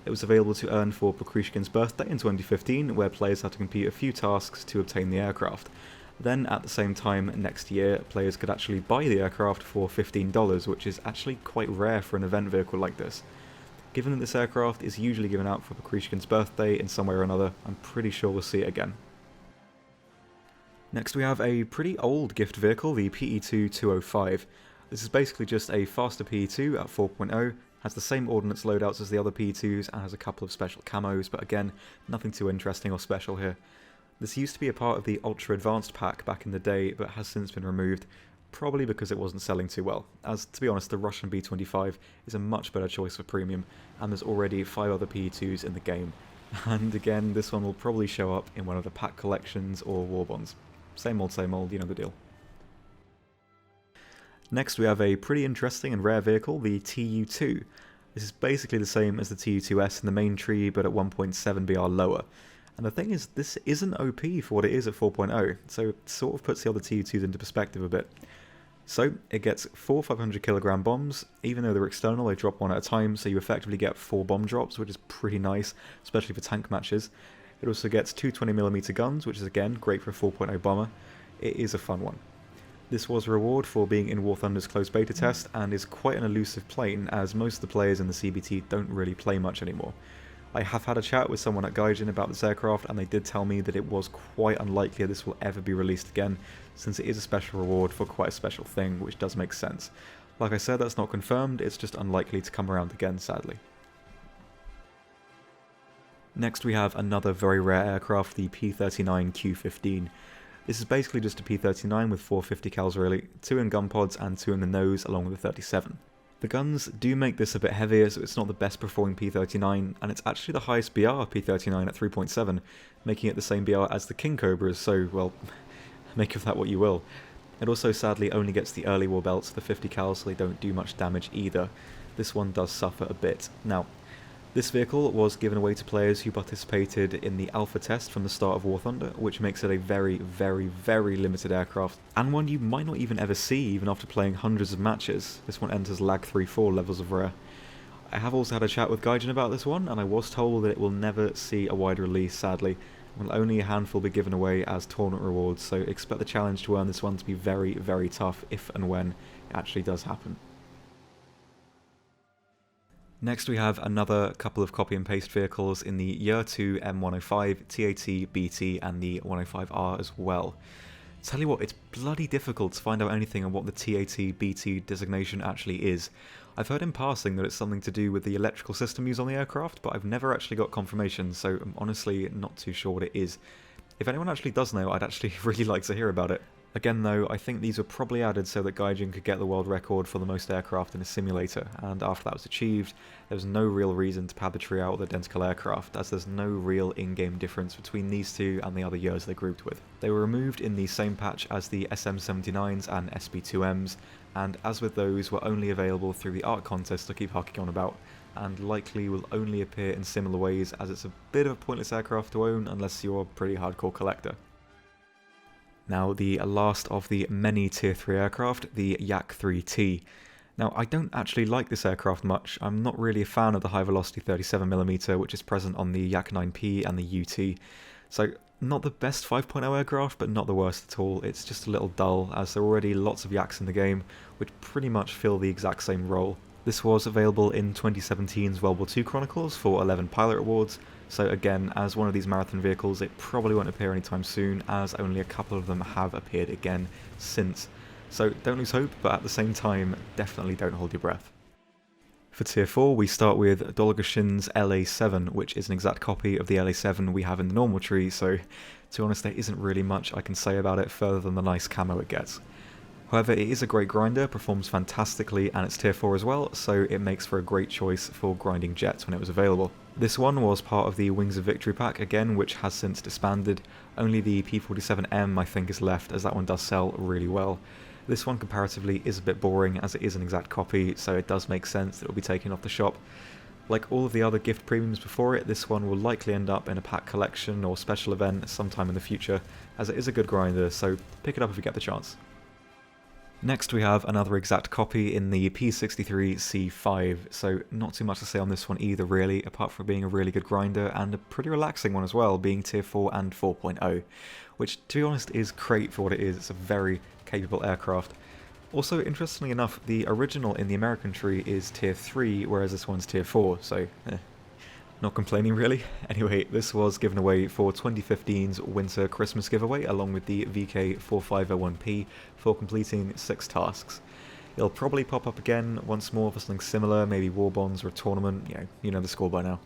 It was available to earn for Pokrishkin's birthday in 2015, where players had to complete a few tasks to obtain the aircraft. Then, at the same time, next year, players could actually buy the aircraft for $15, which is actually quite rare for an event vehicle like this. Given that this aircraft is usually given out for Pokrishkin's birthday in some way or another, I'm pretty sure we'll see it again. Next we have a pretty old gift vehicle, the PE2-205. This is basically just a faster PE2 at 4.0, has the same ordnance loadouts as the other PE2s, and has a couple of special camos, but again, nothing too interesting or special here. This used to be a part of the Ultra Advanced pack back in the day, but has since been removed. probably because it wasn't selling too well, as to be honest the Russian B-25 is a much better choice for premium, and there's already 5 other PE2s in the game. And again, this one will probably show up in one of the pack collections or war bonds. Same old, you know the deal. Next we have a pretty interesting and rare vehicle, the TU2. This is basically the same as the TU2S in the main tree, but at 1.7 BR lower. And the thing is, this isn't OP for what it is at 4.0, so it sort of puts the other TU2s into perspective a bit. So, it gets 4 500kg bombs. Even though they're external, they drop one at a time, so you effectively get 4 bomb drops, which is pretty nice, especially for tank matches. It also gets 2 20mm guns, which is again great for a 4.0 bomber. It is a fun one. This was a reward for being in WarThunder's closed beta test, and is quite an elusive plane, as most of the players in the CBT don't really play much anymore. I have had a chat with someone at Gaijin about this aircraft, and they did tell me that it was quite unlikely this will ever be released again, since it is a special reward for quite a special thing, which does make sense. Like I said, that's not confirmed, it's just unlikely to come around again, sadly. Next we have another very rare aircraft, the P-39Q-15. This is basically just a P-39 with 4 50 cals really, 2 in gun pods and 2 in the nose along with a 37. The guns do make this a bit heavier, so it's not the best performing P-39, and it's actually the highest BR P-39 at 3.7, making it the same BR as the King Cobras, so, well, make of that what you will. It also sadly only gets the early war belts, the 50 cal, so they don't do much damage either. This one does suffer a bit. Now, this vehicle was given away to players who participated in the alpha test from the start of WarThunder, which makes it a very, very, very limited aircraft, and one you might not even ever see even after playing hundreds of matches. This one enters Lag 3-4 levels of rare. I have also had a chat with Gaijin about this one, and I was told that it will never see a wide release, sadly. Will only a handful be given away as tournament rewards, so expect the challenge to earn this one to be very, very tough if and when it actually does happen. Next we have another couple of copy and paste vehicles in the Year 2 M105, TAT, BT and the 105R as well. Tell you what, it's bloody difficult to find out anything on what the TAT, BT designation actually is. I've heard in passing that it's something to do with the electrical system used on the aircraft, but I've never actually got confirmation, so I'm honestly not too sure what it is. If anyone actually does know, I'd actually really like to hear about it. Again though, I think these were probably added so that Gaijin could get the world record for the most aircraft in a simulator, and after that was achieved, there was no real reason to pad the tree out with identical aircraft, as there's no real in-game difference between these two and the other years they're grouped with. They were removed in the same patch as the SM79s and SP2Ms, and as with those, were only available through the art contest I keep harking on about, and likely will only appear in similar ways, as it's a bit of a pointless aircraft to own unless you're a pretty hardcore collector. Now, the last of the many Tier 3 aircraft, the Yak-3T. Now, I don't actually like this aircraft much. I'm not really a fan of the high velocity 37mm, which is present on the Yak-9P and the UT. So, not the best 5.0 aircraft, but not the worst at all. It's just a little dull, as there are already lots of Yaks in the game, which pretty much fill the exact same role. This was available in 2017's World War II Chronicles for 11 pilot rewards, so again, as one of these marathon vehicles, it probably won't appear anytime soon, as only a couple of them have appeared again since. So don't lose hope, but at the same time, definitely don't hold your breath. For Tier 4, we start with Dolgoshin's LA7, which is an exact copy of the LA7 we have in the normal tree, so to be honest, there isn't really much I can say about it further than the nice camo it gets. However, it is a great grinder, performs fantastically, and it's Tier 4 as well, so it makes for a great choice for grinding jets when it was available. This one was part of the Wings of Victory pack again, which has since disbanded. Only the P47M I think is left, as that one does sell really well. This one comparatively is a bit boring, as it is an exact copy, so it does make sense that it will be taken off the shop. Like all of the other gift premiums before it, this one will likely end up in a pack collection or special event sometime in the future, as it is a good grinder, so pick it up if you get the chance. Next we have another exact copy in the P63C5, so not too much to say on this one either really, apart from being a really good grinder and a pretty relaxing one as well, being Tier 4 and 4.0, which to be honest is great for what it is. It's a very capable aircraft. Also, interestingly enough, the original in the American tree is Tier 3, whereas this one's Tier 4, so not complaining really. Anyway, this was given away for 2015's Winter Christmas giveaway along with the VK4501P for completing 6 tasks. It'll probably pop up again once more for something similar, maybe war bonds or a tournament, you know the score by now.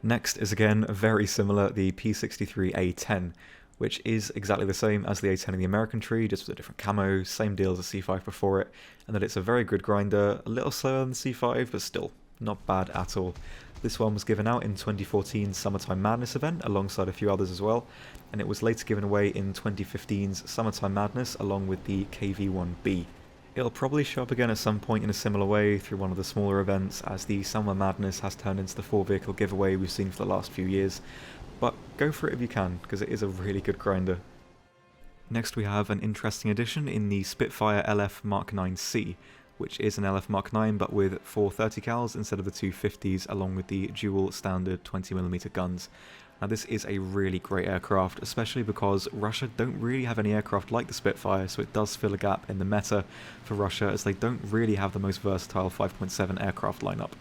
Next is again very similar, the P63A10, which is exactly the same as the A10 in the American tree, just with a different camo, same deal as the C5 before it, and that it's a very good grinder, a little slower than the C5, but still, not bad at all. This one was given out in 2014's Summertime Madness event, alongside a few others as well, and it was later given away in 2015's Summertime Madness along with the KV-1B. It'll probably show up again at some point in a similar way through one of the smaller events, as the Summer Madness has turned into the 4-vehicle giveaway we've seen for the last few years, but go for it if you can, because it is a really good grinder. Next we have an interesting addition in the Spitfire LF Mark 9C, which is an LF Mark 9 but with 4 30 cals instead of the 2 50s, along with the dual standard 20mm guns. Now this is a really great aircraft, especially because Russia don't really have any aircraft like the Spitfire, so it does fill a gap in the meta for Russia, as they don't really have the most versatile 5.7 aircraft lineup.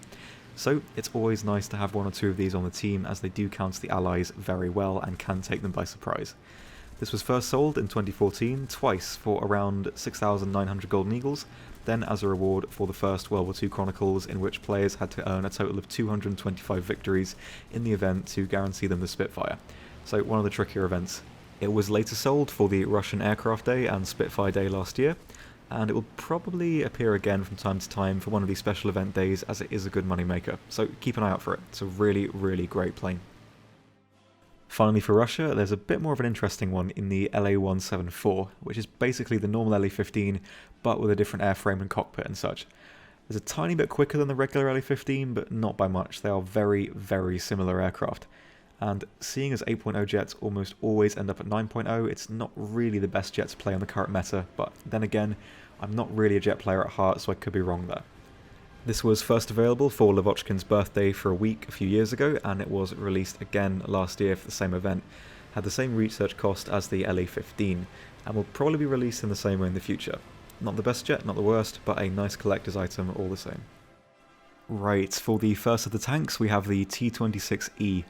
So it's always nice to have one or two of these on the team, as they do counter the Allies very well and can take them by surprise. This was first sold in 2014 twice for around 6,900 Golden Eagles, then as a reward for the first World War II Chronicles, in which players had to earn a total of 225 victories in the event to guarantee them the Spitfire. So one of the trickier events. It was later sold for the Russian Aircraft Day and Spitfire Day last year, and it will probably appear again from time to time for one of these special event days, as it is a good money maker, so keep an eye out for it. It's a really, really great plane. Finally for Russia, there's a bit more of an interesting one in the LA-174, which is basically the normal LA-15, but with a different airframe and cockpit and such. It's a tiny bit quicker than the regular LA-15, but not by much. They are very, very similar aircraft. And seeing as 8.0 jets almost always end up at 9.0, it's not really the best jet to play on the current meta, but then again, I'm not really a jet player at heart, so I could be wrong there. This was first available for Lavochkin's birthday for a week a few years ago, and it was released again last year for the same event. Had the same research cost as the LA-15, and will probably be released in the same way in the future. Not the best jet, not the worst, but a nice collector's item all the same. Right, for the first of the tanks we have the T-26E.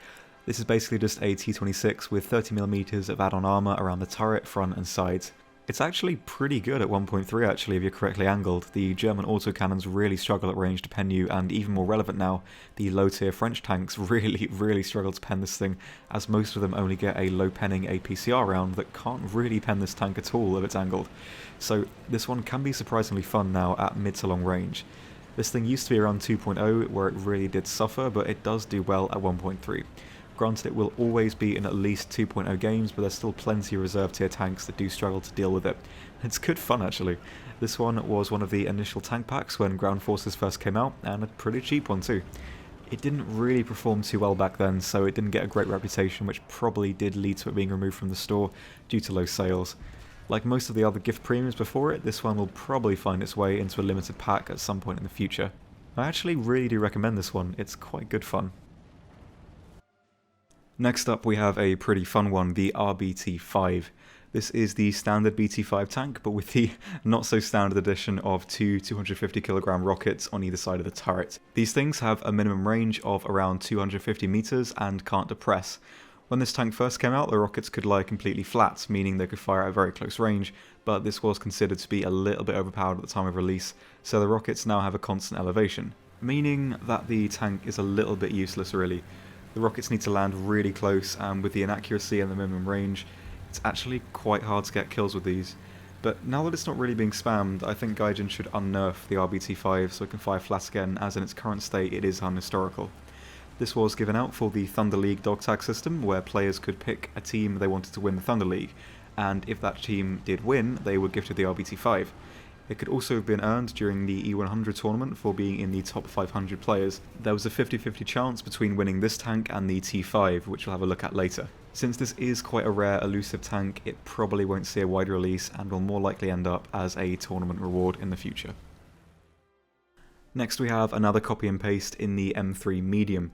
This is basically just a T-26 with 30mm of add-on armour around the turret, front and sides. It's actually pretty good at 1.3 actually if you're correctly angled. The German autocannons really struggle at range to pen you, and even more relevant now, the low tier French tanks really struggle to pen this thing, as most of them only get a low penning APCR round that can't really pen this tank at all if it's angled. So this one can be surprisingly fun now at mid to long range. This thing used to be around 2.0 where it really did suffer, but it does do well at 1.3. Granted, it will always be in at least 2.0 games, but there's still plenty of reserve tier tanks that do struggle to deal with it. It's good fun actually. This one was one of the initial tank packs when Ground Forces first came out, and a pretty cheap one too. It didn't really perform too well back then, so it didn't get a great reputation, which probably did lead to it being removed from the store due to low sales. Like most of the other gift premiums before it, this one will probably find its way into a limited pack at some point in the future. I actually really do recommend this one, it's quite good fun. Next up we have a pretty fun one, the RBT-5. This is the standard BT-5 tank, but with the not so standard addition of two 250kg rockets on either side of the turret. These things have a minimum range of around 250 meters and can't depress. When this tank first came out, the rockets could lie completely flat, meaning they could fire at a very close range, but this was considered to be a little bit overpowered at the time of release, so the rockets now have a constant elevation, meaning that the tank is a little bit useless really. The rockets need to land really close, and with the inaccuracy and the minimum range, it's actually quite hard to get kills with these. But now that it's not really being spammed, I think Gaijin should unnerf the RBT-5 so it can fire flat again, as in its current state it is unhistorical. This was given out for the Thunder League dog tag system, where players could pick a team they wanted to win the Thunder League, and if that team did win, they were gifted the RBT-5. It could also have been earned during the E100 tournament for being in the top 500 players. There was a 50-50 chance between winning this tank and the T5, which we'll have a look at later. Since this is quite a rare, elusive tank, it probably won't see a wide release and will more likely end up as a tournament reward in the future. Next we have another copy and paste in the M3 Medium.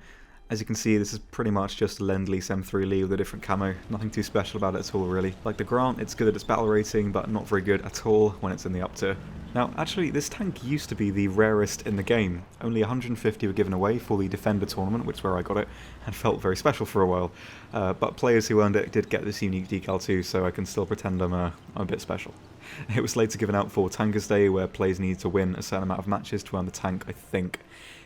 As you can see, this is pretty much just a Lend-Lease M3 Lee with a different camo. Nothing too special about it at all really. Like the Grant, it's good at its battle rating, but not very good at all when it's in the up tier. Now, actually, this tank used to be the rarest in the game. Only 150 were given away for the Defender tournament, which is where I got it, and felt very special for a while. But players who earned it did get this unique decal too, so I can still pretend I'm a bit special. It was later given out for Tankers Day, where players needed to win a certain amount of matches to earn the tank, I think.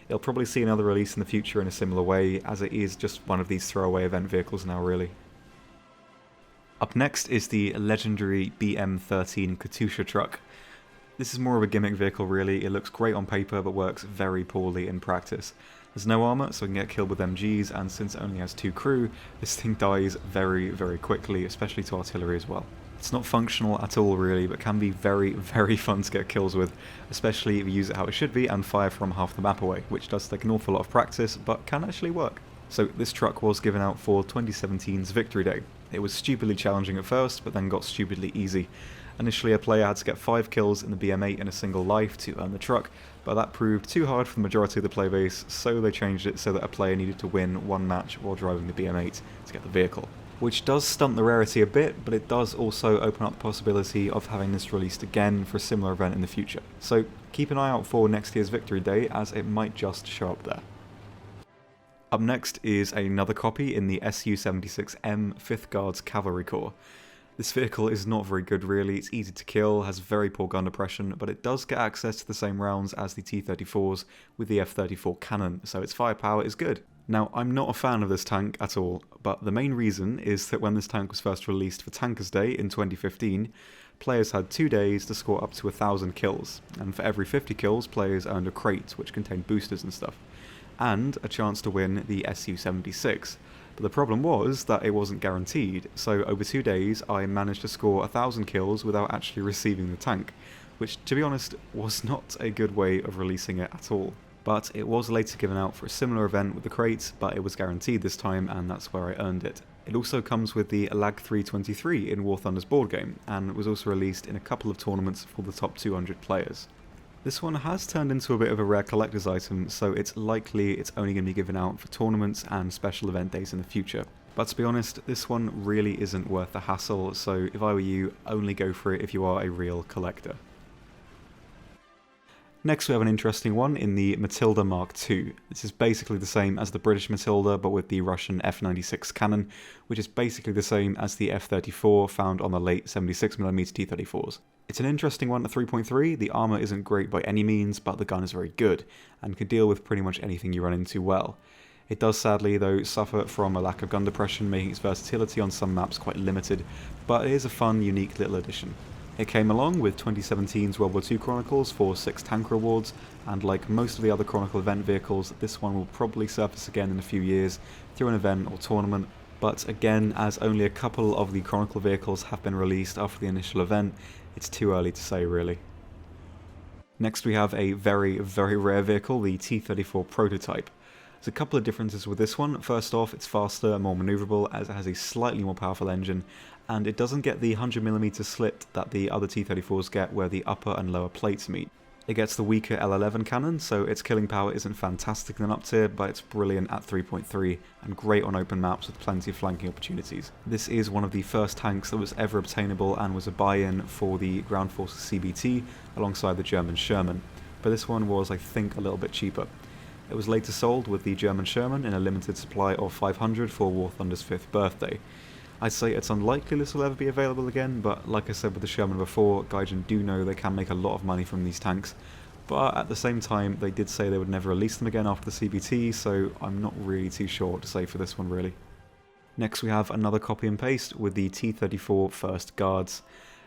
It'll probably see another release in the future in a similar way, as it is just one of these throwaway event vehicles now really. Up next is the legendary BM13 Katusha truck. This is more of a gimmick vehicle really, it looks great on paper but works very poorly in practice. There's no armour, so it can get killed with MGs, and since it only has 2 crew, this thing dies very, very quickly, especially to artillery as well. It's not functional at all really, but can be very, very fun to get kills with, especially if you use it how it should be and fire from half the map away, which does take an awful lot of practice, but can actually work. So this truck was given out for 2017's Victory Day. It was stupidly challenging at first, but then got stupidly easy. Initially a player had to get 5 kills in the BM8 in a single life to earn the truck, but that proved too hard for the majority of the playbase, so they changed it so that a player needed to win 1 match while driving the BM8 to get the vehicle. Which does stunt the rarity a bit, but it does also open up the possibility of having this released again for a similar event in the future. So keep an eye out for next year's Victory Day, as it might just show up there. Up next is another copy in the Su-76M 5th Guards Cavalry Corps. This vehicle is not very good really, it's easy to kill, has very poor gun depression, but it does get access to the same rounds as the T-34s with the F-34 cannon, so its firepower is good. Now, I'm not a fan of this tank at all, but the main reason is that when this tank was first released for Tankers Day in 2015, players had 2 days to score up to 1,000 kills, and for every 50 kills, players earned a crate, which contained boosters and stuff, and a chance to win the Su-76. But the problem was that it wasn't guaranteed, so over 2 days I managed to score 1,000 kills without actually receiving the tank, which to be honest was not a good way of releasing it at all. But it was later given out for a similar event with the crate, but it was guaranteed this time and that's where I earned it. It also comes with the Lag 323 in WarThunder's board game, and was also released in a couple of tournaments for the top 200 players. This one has turned into a bit of a rare collector's item, so it's likely it's only going to be given out for tournaments and special event days in the future. But to be honest, this one really isn't worth the hassle, so if I were you, only go for it if you are a real collector. Next we have an interesting one in the Matilda Mark II. This is basically the same as the British Matilda, but with the Russian F96 cannon, which is basically the same as the F34 found on the late 76mm T-34s. It's an interesting one at 3.3, the armour isn't great by any means, but the gun is very good, and can deal with pretty much anything you run into well. It does sadly though suffer from a lack of gun depression, making its versatility on some maps quite limited, but it is a fun, unique little addition. It came along with 2017's World War II Chronicles for 6 tank rewards, and like most of the other Chronicle event vehicles, this one will probably surface again in a few years through an event or tournament, but again, as only a couple of the Chronicle vehicles have been released after the initial event, it's too early to say really. Next we have a very, very rare vehicle, the T-34 prototype. There's a couple of differences with this one. First off, it's faster and more manoeuvrable as it has a slightly more powerful engine, and it doesn't get the 100mm slit that the other T-34s get where the upper and lower plates meet. It gets the weaker L11 cannon, so its killing power isn't fantastic in an up tier, but it's brilliant at 3.3 and great on open maps with plenty of flanking opportunities. This is one of the first tanks that was ever obtainable and was a buy-in for the Ground Forces CBT alongside the German Sherman, but this one was, I think, a little bit cheaper. It was later sold with the German Sherman in a limited supply of 500 for WarThunder's 5th birthday. I'd say it's unlikely this will ever be available again, but like I said with the Sherman before, Gaijin do know they can make a lot of money from these tanks, but at the same time they did say they would never release them again after the CBT, so I'm not really too sure what to say for this one really. Next we have another copy and paste with the T-34 First Guards.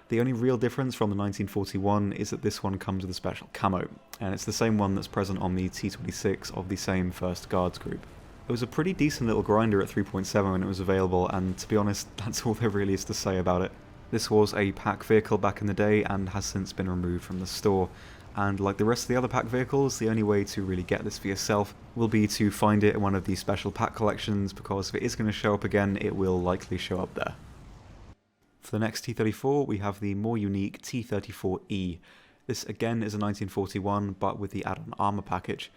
The only real difference from the 1941 is that this one comes with a special camo, and it's the same one that's present on the T-26 of the same First Guards group. It was a pretty decent little grinder at 3.7 when it was available, and to be honest, that's all there really is to say about it. This was a pack vehicle back in the day and has since been removed from the store, and like the rest of the other pack vehicles, the only way to really get this for yourself will be to find it in one of these special pack collections, because if it is going to show up again, it will likely show up there. For the next T-34, we have the more unique T-34E. This again is a 1941, but with the add-on armour package.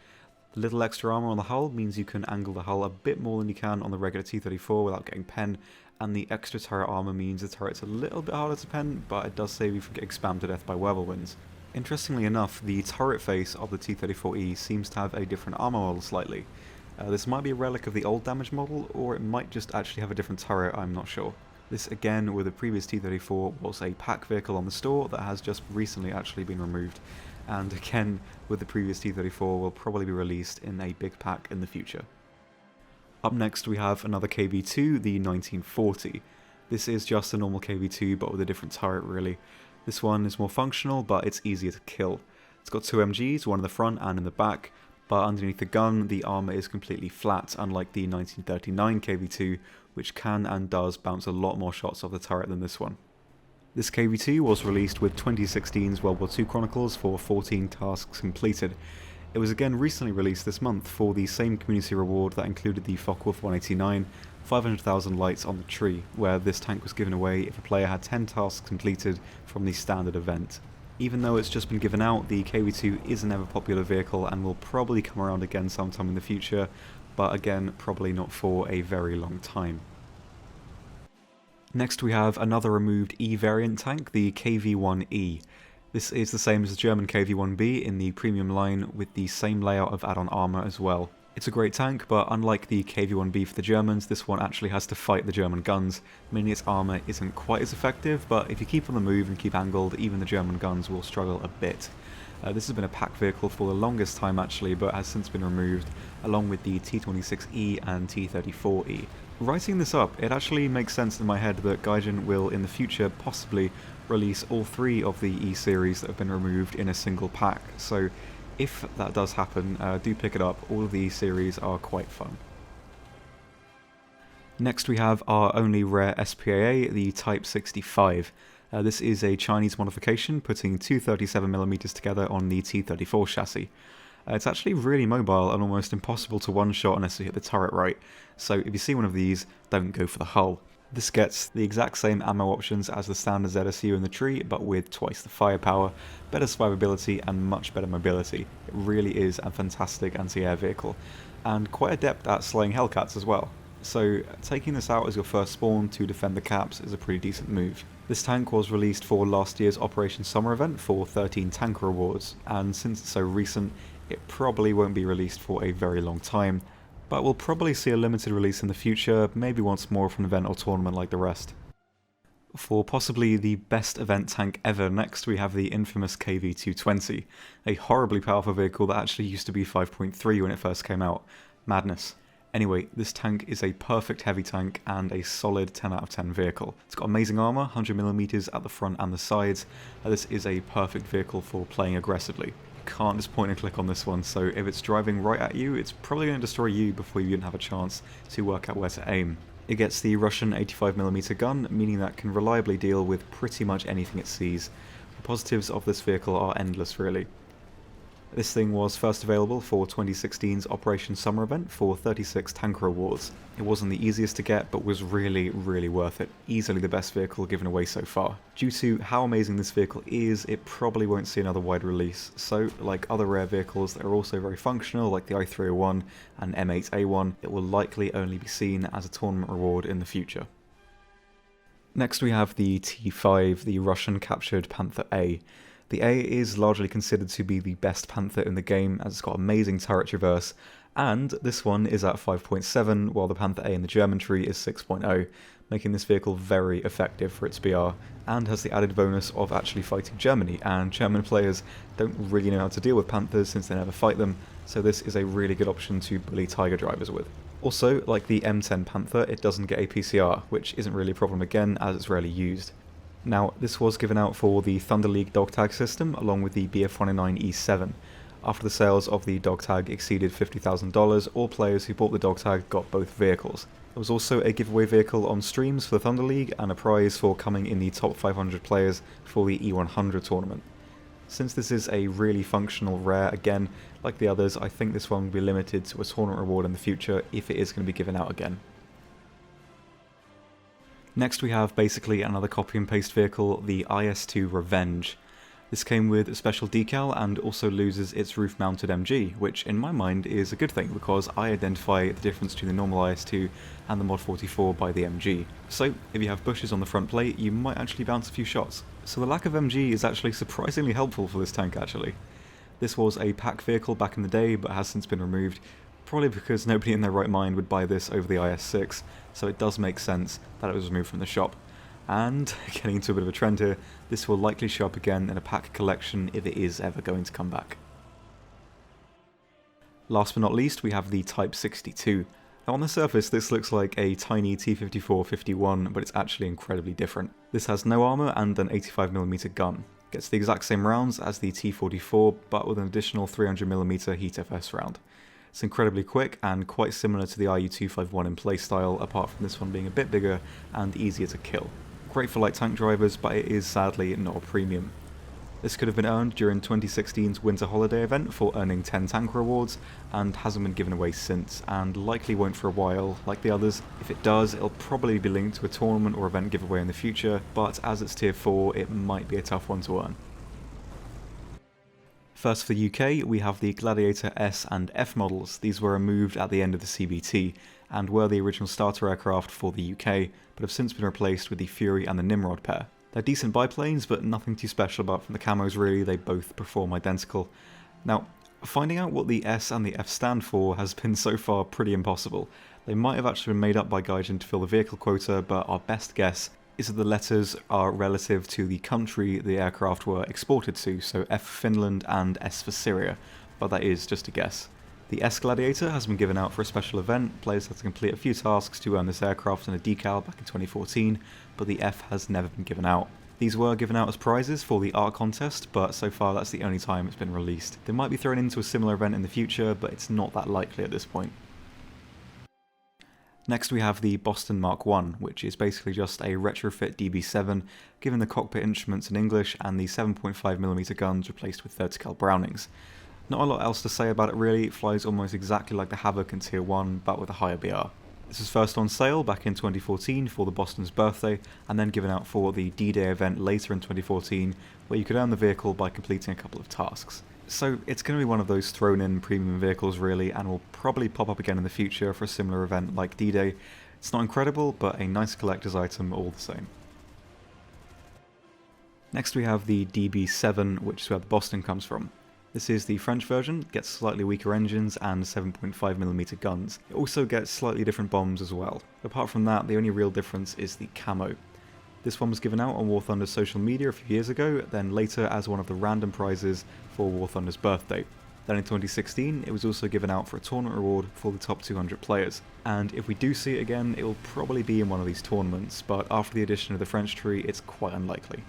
The little extra armour on the hull means you can angle the hull a bit more than you can on the regular T-34 without getting pen, and the extra turret armour means the turret's a little bit harder to pen, but it does save you from getting spammed to death by whirlwinds. Interestingly enough, the turret face of the T-34E seems to have a different armour model slightly. This might be a relic of the old damage model, or it might just actually have a different turret, I'm not sure. This again, with the previous T-34, was a pack vehicle on the store that has just recently actually been removed, and again, with the previous T-34, will probably be released in a big pack in the future. Up next we have another KB2, the 1940. This is just a normal KV-2 but with a different turret really. This one is more functional but it's easier to kill. It's got 2 MGs, one in the front and in the back, but underneath the gun the armour is completely flat, unlike the 1939 KV-2, which can and does bounce a lot more shots off the turret than this one. This KV-2 was released with 2016's World War II Chronicles for 14 tasks completed. It was again recently released this month for the same community reward that included the Focke-Wulf 189, 500,000 lights on the tree, where this tank was given away if a player had 10 tasks completed from the standard event. Even though it's just been given out, the KV-2 is an ever popular vehicle and will probably come around again sometime in the future, but again, probably not for a very long time. Next we have another removed E variant tank, the KV-1E. This is the same as the German KV-1B in the premium line with the same layout of add-on armour as well. It's a great tank, but unlike the KV-1B for the Germans, this one actually has to fight the German guns, meaning its armour isn't quite as effective, but if you keep on the move and keep angled, even the German guns will struggle a bit. This has been a pack vehicle for the longest time actually, but has since been removed, along with the T26E and T34E. Writing this up, it actually makes sense in my head that Gaijin will in the future possibly release all 3 of the E series that have been removed in a single pack, so if that does happen, do pick it up. All of the E series are quite fun. Next we have our only rare SPAA, the Type 65. This is a Chinese modification, putting two 37mm together on the T34 chassis. It's actually really mobile and almost impossible to one-shot unless you hit the turret right, so if you see one of these, don't go for the hull. This gets the exact same ammo options as the standard ZSU in the tree, but with twice the firepower, better survivability and much better mobility. It really is a fantastic anti-air vehicle, and quite adept at slaying Hellcats as well. So taking this out as your first spawn to defend the caps is a pretty decent move. This tank was released for last year's Operation Summer event for 13 tanker rewards, and since it's so recent, it probably won't be released for a very long time, but we'll probably see a limited release in the future, maybe once more for an event or tournament like the rest. For possibly the best event tank ever, next we have the infamous KV-220, a horribly powerful vehicle that actually used to be 5.3 when it first came out. Madness. Anyway, this tank is a perfect heavy tank and a solid 10 out of 10 vehicle. It's got amazing armour, 100mm at the front and the sides. This is a perfect vehicle for playing aggressively. You can't just point and click on this one, so if it's driving right at you, it's probably going to destroy you before you even have a chance to work out where to aim. It gets the Russian 85mm gun, meaning that it can reliably deal with pretty much anything it sees. The positives of this vehicle are endless really. This thing was first available for 2016's Operation Summer event for 36 tanker awards. It wasn't the easiest to get, but was really worth it. Easily the best vehicle given away so far. Due to how amazing this vehicle is, it probably won't see another wide release, so like other rare vehicles that are also very functional like the i301 and M8A1, it will likely only be seen as a tournament reward in the future. Next we have the T5, the Russian captured Panther A. The A is largely considered to be the best Panther in the game as it's got amazing turret traverse, and this one is at 5.7 while the Panther A in the German tree is 6.0, making this vehicle very effective for its BR, and has the added bonus of actually fighting Germany, and German players don't really know how to deal with Panthers since they never fight them, so this is a really good option to bully Tiger drivers with. Also, like the M10 Panther, it doesn't get a PCR, which isn't really a problem again as it's rarely used. Now, this was given out for the Thunder League dog tag system along with the BF109E7. After the sales of the dog tag exceeded $50,000, all players who bought the dog tag got both vehicles. There was also a giveaway vehicle on streams for the Thunder League and a prize for coming in the top 500 players for the E100 tournament. Since this is a really functional rare, again, like the others, I think this one will be limited to a tournament reward in the future if it is going to be given out again. Next we have basically another copy and paste vehicle, the IS-2 Revenge. This came with a special decal and also loses its roof mounted MG, which in my mind is a good thing because I identify the difference between the normal IS-2 and the Mod 44 by the MG. So if you have bushes on the front plate, you might actually bounce a few shots. So the lack of MG is actually surprisingly helpful for this tank actually. This was a pack vehicle back in the day but has since been removed, probably because nobody in their right mind would buy this over the IS-6, so it does make sense that it was removed from the shop. And, getting into a bit of a trend here, this will likely show up again in a pack collection if it is ever going to come back. Last but not least, we have the Type 62. Now on the surface this looks like a tiny T-54-51, but it's actually incredibly different. This has no armour and an 85mm gun. Gets the exact same rounds as the T-44, but with an additional 300mm heat FS round. It's incredibly quick and quite similar to the RU-251 in playstyle, apart from this one being a bit bigger and easier to kill. Great for light tank drivers, but it is sadly not a premium. This could have been earned during 2016's Winter Holiday event for earning 10 tank rewards, and hasn't been given away since, and likely won't for a while, like the others. If it does, it'll probably be linked to a tournament or event giveaway in the future, but as it's tier 4, it might be a tough one to earn. First for the UK, we have the Gladiator S and F models. These were removed at the end of the CBT, and were the original starter aircraft for the UK, but have since been replaced with the Fury and the Nimrod pair. They're decent biplanes, but nothing too special about from the camos really, they both perform identical. Now, finding out what the S and the F stand for has been so far pretty impossible. They might have actually been made up by Gaijin to fill the vehicle quota, but our best guess is that the letters are relative to the country the aircraft were exported to, so F for Finland and S for Syria, but that is just a guess. The S Gladiator has been given out for a special event. Players had to complete a few tasks to earn this aircraft and a decal back in 2014, but the F has never been given out. These were given out as prizes for the art contest, but so far that's the only time it's been released. They might be thrown into a similar event in the future, but it's not that likely at this point. Next we have the Boston Mark I, which is basically just a retrofit DB7, given the cockpit instruments in English and the 7.5mm guns replaced with 30 cal Brownings. Not a lot else to say about it really, it flies almost exactly like the Havoc in Tier 1, but with a higher BR. This was first on sale back in 2014 for the Boston's birthday, and then given out for the D-Day event later in 2014, where you could earn the vehicle by completing a couple of tasks. So it's going to be one of those thrown in premium vehicles really, and will probably pop up again in the future for a similar event like D-Day. It's not incredible, but a nice collector's item all the same. Next we have the DB7, which is where the Boston comes from. This is the French version, gets slightly weaker engines and 7.5mm guns. It also gets slightly different bombs as well. Apart from that, the only real difference is the camo. This one was given out on WarThunder's social media a few years ago, then later as one of the random prizes for WarThunder's birthday. Then in 2016, it was also given out for a tournament reward for the top 200 players. And if we do see it again, it will probably be in one of these tournaments, but after the addition of the French tree, it's quite unlikely.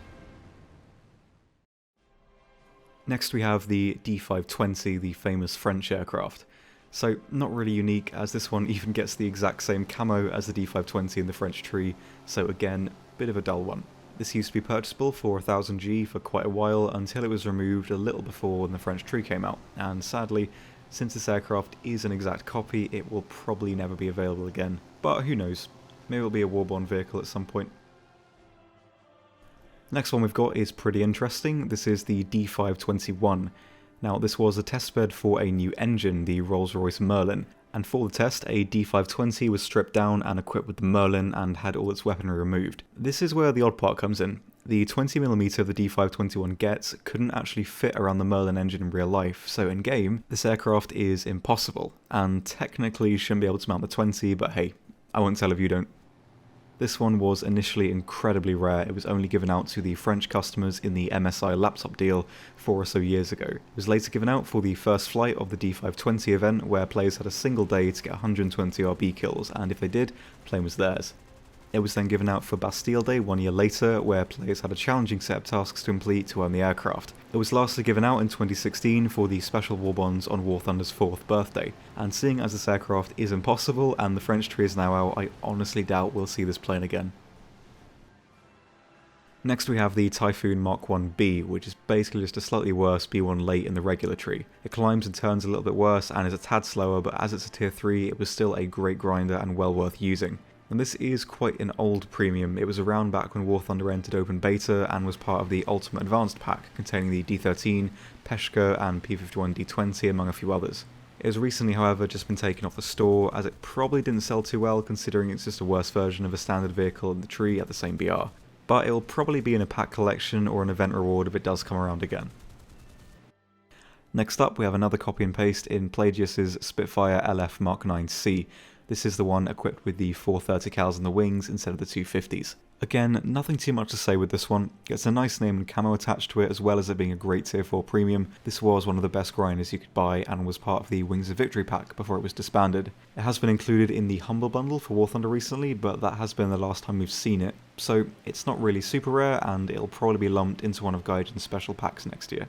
Next we have the D520, the famous French aircraft. So not really unique, as this one even gets the exact same camo as the D520 in the French tree, so again, bit of a dull one. This used to be purchasable for 1000G for quite a while until it was removed a little before when the French tree came out, and sadly, since this aircraft is an exact copy, it will probably never be available again. But who knows, maybe it'll be a Warborn vehicle at some point. Next one we've got is pretty interesting. This is the D521. Now this was a testbed for a new engine, the Rolls-Royce Merlin, and for the test a D520 was stripped down and equipped with the Merlin and had all its weaponry removed. This is where the odd part comes in. The 20mm the D521 gets couldn't actually fit around the Merlin engine in real life, so in game this aircraft is impossible, and technically you shouldn't be able to mount the 20, but hey, I won't tell if you don't. This one was initially incredibly rare. It was only given out to the French customers in the MSI laptop deal 4 or so years ago. It was later given out for the first flight of the D520 event, where players had a single day to get 120 RB kills, and if they did, the plane was theirs. It was then given out for Bastille Day 1 year later, where players had a challenging set of tasks to complete to earn the aircraft. It was lastly given out in 2016 for the special war bonds on WarThunder's 4th birthday, and seeing as this aircraft is impossible and the French tree is now out, I honestly doubt we'll see this plane again. Next we have the Typhoon Mark 1B, which is basically just a slightly worse B1 late in the regular tree. It climbs and turns a little bit worse and is a tad slower, but as it's a tier 3 it was still a great grinder and well worth using. And this is quite an old premium. It was around back when WarThunder entered open beta and was part of the Ultimate Advanced pack, containing the D13, Peshka and P51 D20 among a few others. It has recently however just been taken off the store, as it probably didn't sell too well considering it's just a worse version of a standard vehicle in the tree at the same BR. But it'll probably be in a pack collection or an event reward if it does come around again. Next up we have another copy and paste in Plagius's Spitfire LF Mark 9C. This is the one equipped with the 430 cals in the wings instead of the 250s. Again, nothing too much to say with this one. It's a nice name and camo attached to it, as well as it being a great tier 4 premium. This was one of the best grinders you could buy and was part of the Wings of Victory pack before it was disbanded. It has been included in the Humble Bundle for WarThunder recently, but that has been the last time we've seen it, so it's not really super rare and it'll probably be lumped into one of Gaijin's special packs next year.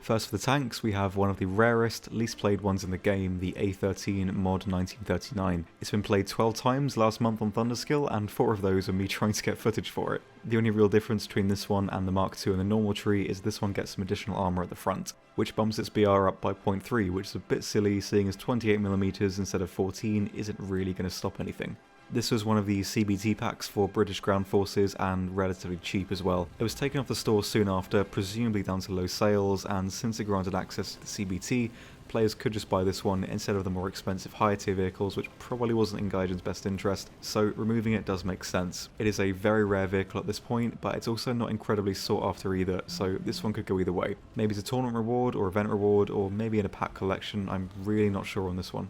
First for the tanks, we have one of the rarest, least played ones in the game, the A13 Mod 1939. It's been played 12 times last month on Thunderskill, and 4 of those are me trying to get footage for it. The only real difference between this one and the Mark II in the normal tree is this one gets some additional armour at the front, which bumps its BR up by 0.3, which is a bit silly seeing as 28mm instead of 14 isn't really going to stop anything. This was one of the CBT packs for British Ground Forces and relatively cheap as well. It was taken off the store soon after, presumably down to low sales, and since it granted access to the CBT, players could just buy this one instead of the more expensive higher tier vehicles, which probably wasn't in Gaijin's best interest, so removing it does make sense. It is a very rare vehicle at this point, but it's also not incredibly sought after either, so this one could go either way. Maybe it's a tournament reward or event reward, or maybe in a pack collection. I'm really not sure on this one.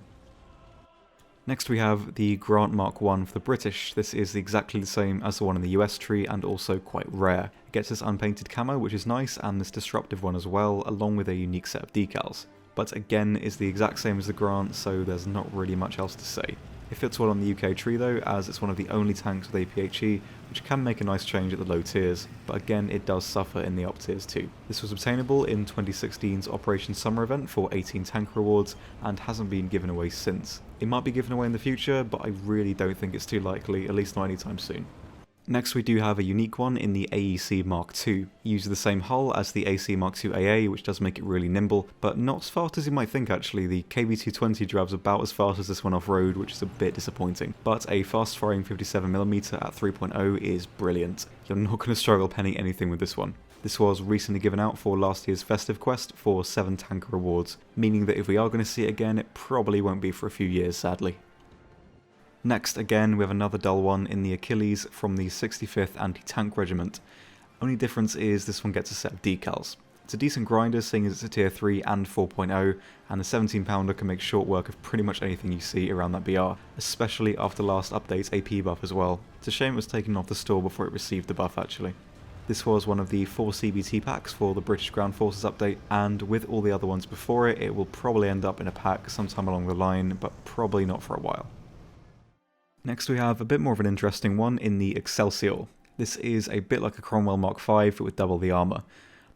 Next we have the Grant Mark I for the British. This is exactly the same as the one in the US tree and also quite rare. It gets this unpainted camo, which is nice, and this disruptive one as well, along with a unique set of decals. But again, is the exact same as the Grant, so there's not really much else to say. It fits well on the UK tree though, as it's one of the only tanks with APHE, which can make a nice change at the low tiers, but again it does suffer in the up tiers too. This was obtainable in 2016's Operation Summer event for 18 tank rewards, and hasn't been given away since. It might be given away in the future, but I really don't think it's too likely, at least not anytime soon. Next we do have a unique one in the AEC Mark II. It uses the same hull as the AC Mark II AA, which does make it really nimble, but not as fast as you might think actually. The KB220 drives about as fast as this one off-road, which is a bit disappointing. But a fast-firing 57mm at 3.0 is brilliant. You're not going to struggle penning anything with this one. This was recently given out for last year's Festive Quest for 7 tanker rewards, meaning that if we are going to see it again, it probably won't be for a few years, sadly. Next, again, we have another dull one in the Achilles from the 65th Anti-Tank Regiment. Only difference is this one gets a set of decals. It's a decent grinder seeing as it's a tier 3 and 4.0, and the 17 pounder can make short work of pretty much anything you see around that BR, especially after last update's AP buff as well. It's a shame it was taken off the store before it received the buff actually. This was one of the 4 CBT packs for the British Ground Forces update, and with all the other ones before it, it will probably end up in a pack sometime along the line, but probably not for a while. Next we have a bit more of an interesting one in the Excelsior. This is a bit like a Cromwell Mark V, but with double the armour.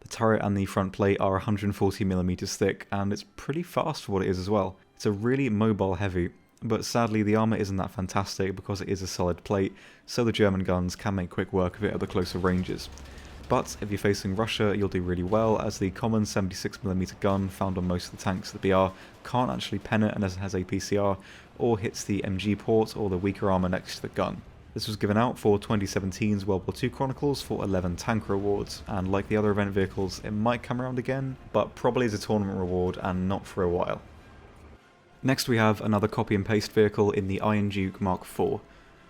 The turret and the front plate are 140mm thick, and it's pretty fast for what it is as well. It's a really mobile heavy, but sadly the armour isn't that fantastic because it is a solid plate, so the German guns can make quick work of it at the closer ranges. But if you're facing Russia, you'll do really well, as the common 76mm gun found on most of the tanks of the BR can't actually pen it unless it has a PCR, or hits the MG port or the weaker armour next to the gun. This was given out for 2017's World War II Chronicles for 11 tank rewards, and like the other event vehicles, it might come around again, but probably as a tournament reward and not for a while. Next we have another copy and paste vehicle in the Iron Duke Mark IV.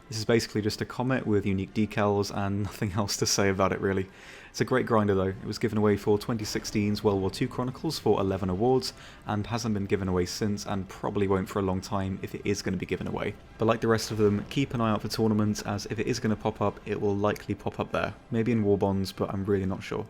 This is basically just a Comet with unique decals and nothing else to say about it really. It's a great grinder though. It was given away for 2016's World War II Chronicles for 11 awards and hasn't been given away since, and probably won't for a long time if it is going to be given away. But like the rest of them, keep an eye out for tournaments, as if it is going to pop up, it will likely pop up there. Maybe in War Bonds, but I'm really not sure.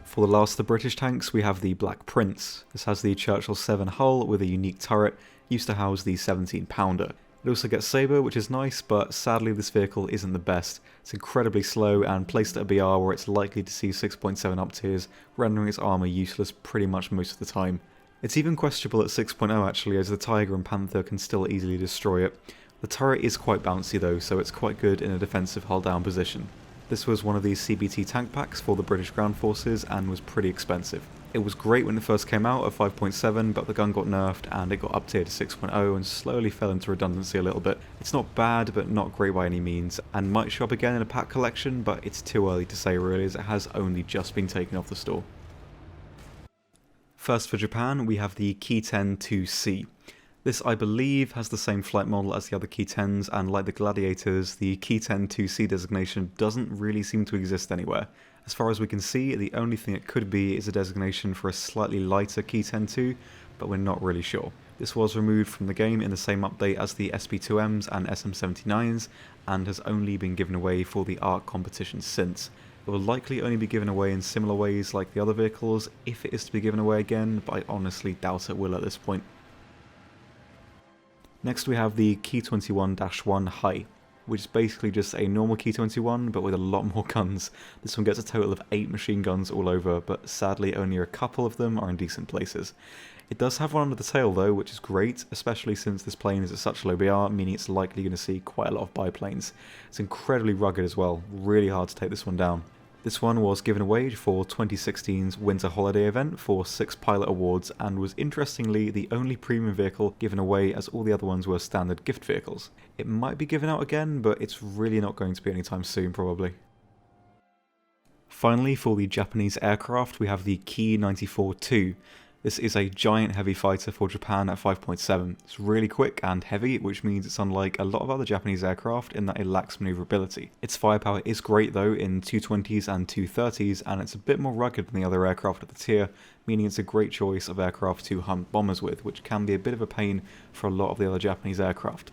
For the last of the British tanks, we have the Black Prince. This has the Churchill 7 hull with a unique turret, used to house the 17 pounder. It also gets Sabre, which is nice, but sadly this vehicle isn't the best. It's incredibly slow and placed at a BR where it's likely to see 6.7 up tiers, rendering its armour useless pretty much most of the time. It's even questionable at 6.0 actually, as the Tiger and Panther can still easily destroy it. The turret is quite bouncy though, so it's quite good in a defensive hull down position. This was one of these CBT tank packs for the British Ground Forces and was pretty expensive. It was great when it first came out at 5.7, but the gun got nerfed and it got up tier to 6.0 and slowly fell into redundancy a little bit. It's not bad, but not great by any means, and might show up again in a pack collection, but it's too early to say really, as it has only just been taken off the store. First for Japan, we have the Ki-10 2C. This, I believe, has the same flight model as the other Ki-10s, and like the Gladiators, the Ki-10 2C designation doesn't really seem to exist anywhere. As far as we can see, the only thing it could be is a designation for a slightly lighter Ki-10 2, but we're not really sure. This was removed from the game in the same update as the SP2Ms and SM79s, and has only been given away for the ARC competition since. It will likely only be given away in similar ways like the other vehicles, if it is to be given away again, but I honestly doubt it will at this point. Next we have the Key 21-1 High, which is basically just a normal Key 21 but with a lot more guns. This one gets a total of 8 machine guns all over, but sadly only a couple of them are in decent places. It does have one under the tail though, which is great, especially since this plane is at such low BR, meaning it's likely going to see quite a lot of biplanes. It's incredibly rugged as well, really hard to take this one down. This one was given away for 2016's Winter Holiday event for 6 pilot awards, and was interestingly the only premium vehicle given away, as all the other ones were standard gift vehicles. It might be given out again, but it's really not going to be anytime soon probably. Finally, for the Japanese aircraft, we have the Ki 94-2. This is a giant heavy fighter for Japan at 5.7. It's really quick and heavy, which means it's unlike a lot of other Japanese aircraft in that it lacks maneuverability. Its firepower is great though in 220s and 230s, and it's a bit more rugged than the other aircraft of the tier, meaning it's a great choice of aircraft to hunt bombers with, which can be a bit of a pain for a lot of the other Japanese aircraft.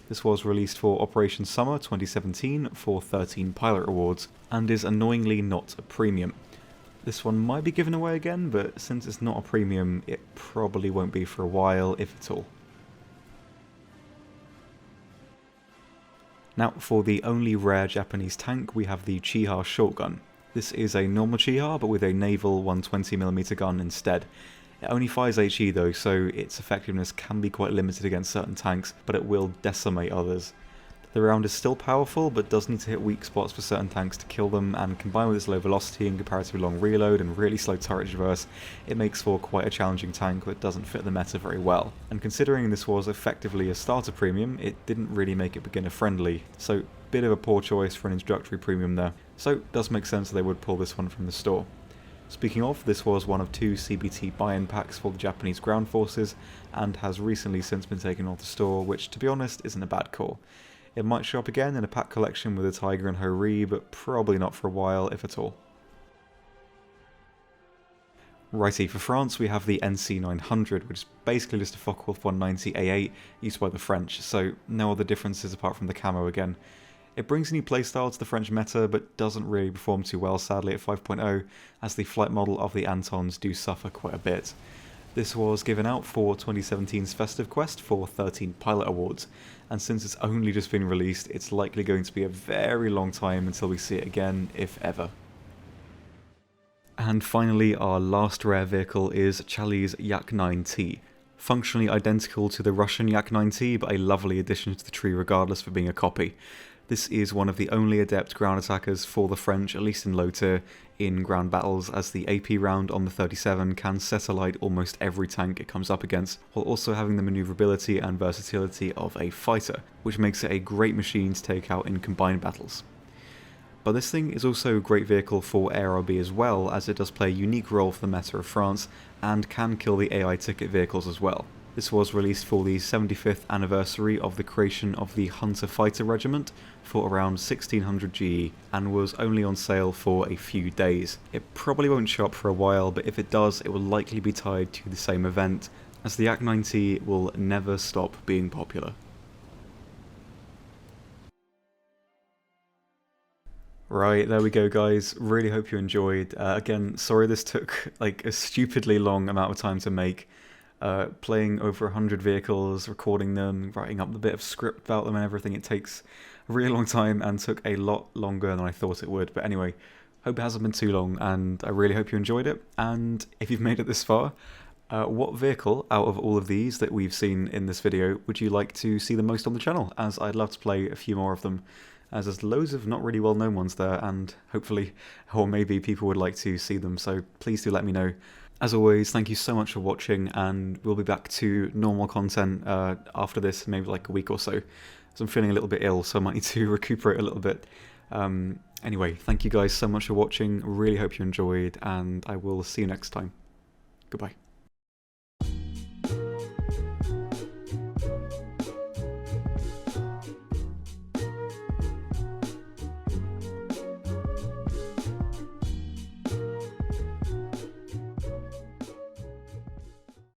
This was released for Operation Summer 2017 for 13 pilot awards, and is annoyingly not a premium. This one might be given away again, but since it's not a premium, it probably won't be for a while, if at all. Now, for the only rare Japanese tank, we have the Chiha shortgun. This is a normal Chiha, but with a naval 120mm gun instead. It only fires HE though, so its effectiveness can be quite limited against certain tanks, but it will decimate others. The round is still powerful, but does need to hit weak spots for certain tanks to kill them, and combined with its low velocity and comparatively long reload and really slow turret traverse, it makes for quite a challenging tank that doesn't fit the meta very well. And considering this was effectively a starter premium, it didn't really make it beginner friendly, so bit of a poor choice for an introductory premium there. So it does make sense that they would pull this one from the store. Speaking of, this was one of 2 CBT buy-in packs for the Japanese ground forces, and has recently since been taken off the store, which to be honest isn't a bad call. It might show up again in a pack collection with a Tiger and Ho-Ri, but probably not for a while, if at all. Righty, for France we have the NC900, which is basically just a Focke-Wulf 190A8 used by the French, so no other differences apart from the camo again. It brings a new playstyle to the French meta, but doesn't really perform too well sadly at 5.0, as the flight model of the Antons do suffer quite a bit. This was given out for 2017's Festive Quest for 13 pilot awards, and since it's only just been released, it's likely going to be a very long time until we see it again, if ever. And finally, our last rare vehicle is Chali's Yak-9T. Functionally identical to the Russian Yak-9T, but a lovely addition to the tree regardless for being a copy. This is one of the only adept ground attackers for the French, at least in low tier, in ground battles, as the AP round on the 37 can set alight almost every tank it comes up against, while also having the maneuverability and versatility of a fighter, which makes it a great machine to take out in combined battles. But this thing is also a great vehicle for ARB as well, as it does play a unique role for the meta of France, and can kill the AI ticket vehicles as well. This was released for the 75th anniversary of the creation of the Hunter Fighter Regiment for around 1600 GE, and was only on sale for a few days. It probably won't show up for a while, but if it does, it will likely be tied to the same event, as the Yak-9T will never stop being popular. Right, there we go guys, really hope you enjoyed. Again, sorry this took like a stupidly long amount of time to make. Playing over 100 vehicles, recording them, writing up the bit of script about them and everything, it takes a really long time and took a lot longer than I thought it would. But anyway, hope it hasn't been too long, and I really hope you enjoyed it. And if you've made it this far, what vehicle out of all of these that we've seen in this video would you like to see the most on the channel, as I'd love to play a few more of them, as there's loads of not really well known ones there, and hopefully, or maybe people would like to see them, so please do let me know. As always, thank you so much for watching, and we'll be back to normal content after this, maybe like a week or so, as I'm feeling a little bit ill, so I might need to recuperate a little bit. Anyway, thank you guys so much for watching, really hope you enjoyed, and I will see you next time. Goodbye.